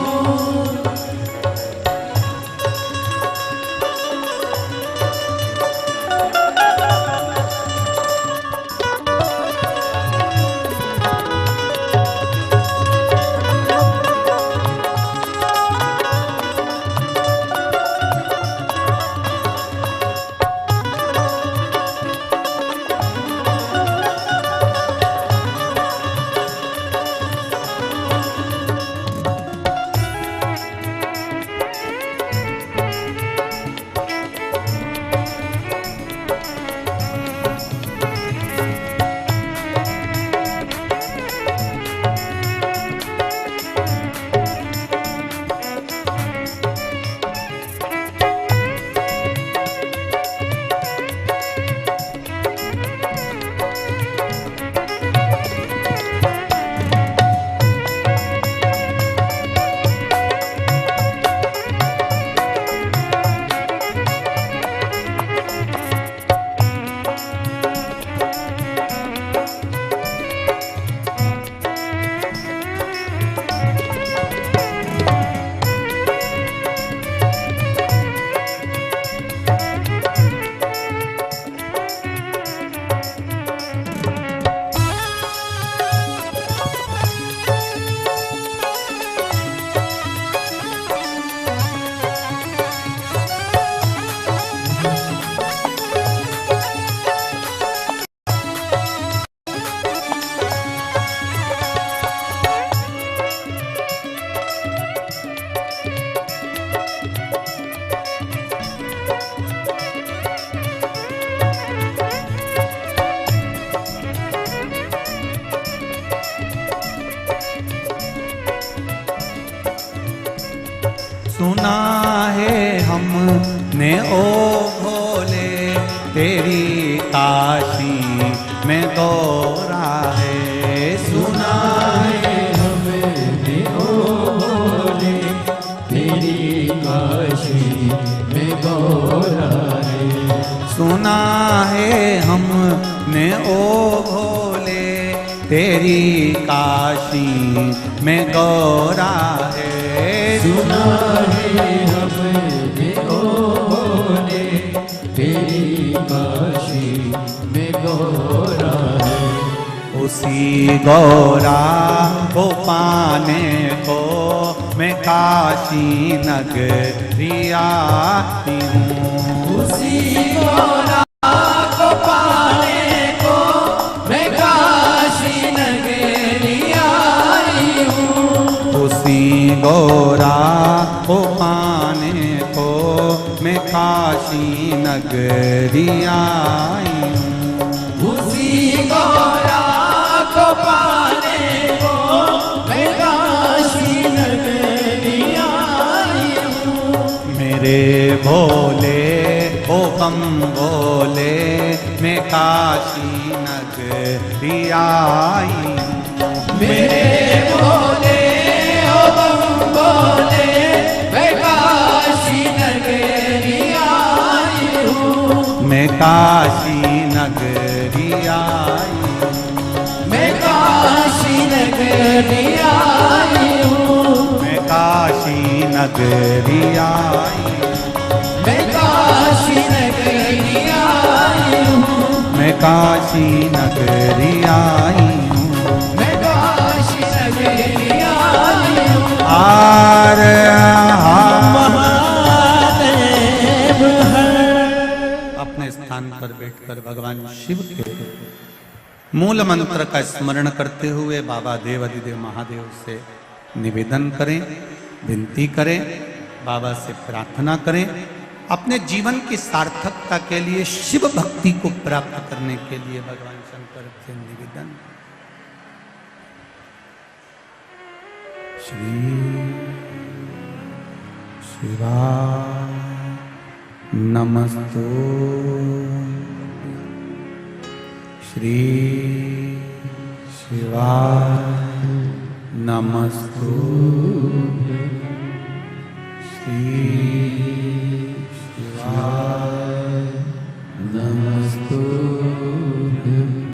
A: हमने ओ भोले तेरी काशी में गौरा है। सुना है
B: हमने ओ भोले तेरी काशी में गौरा है।
A: सुना है हमने ओ भोले तेरी काशी में गौरा है।
B: सुना है हमने ओ भोले तेरी काशी में गौरा है।
A: उसी गौरा को पाने को मैं काशी नगरी आती हूँ।
B: उसी गौरा को पाने को मैं काशी नगरी आई हूँ।
A: उसी गौरा को पाने को मैं काशी नगरी आई हूँ।
B: उसी गौरा को पाने को मैं काशी नगरी आई हूँ।
A: मेरे भोले ओ बम भोले मैं काशी नगरी आई हूँ।
B: मेरे भोले ओ बम भोले मैं काशी नगरी आई हूँ।
A: मैं काशी नगरी आई हूँ।
B: मैं काशी नगरी आई हूँ।
A: मैं काशी नगरी आई हूँ।
B: मैं काशी नगरी आई हूँ।
A: मैं काशी नगरी आई हूँ।
B: मैं काशी नगरी आई हूँ।
A: आर
B: महादेव
A: अपने स्थान पर बैठकर भगवान शिव के मूल मंत्र का स्मरण करते हुए बाबा देव अधिदेव महादेव से निवेदन करें, विनती करें, बाबा से प्रार्थना करें। अपने जीवन की सार्थकता के लिए, शिव भक्ति को प्राप्त करने के लिए भगवान शंकर से निवेदन। श्री शिवाय नमस्तु। श्री शिवाय नमस्तु। श्री शिवाय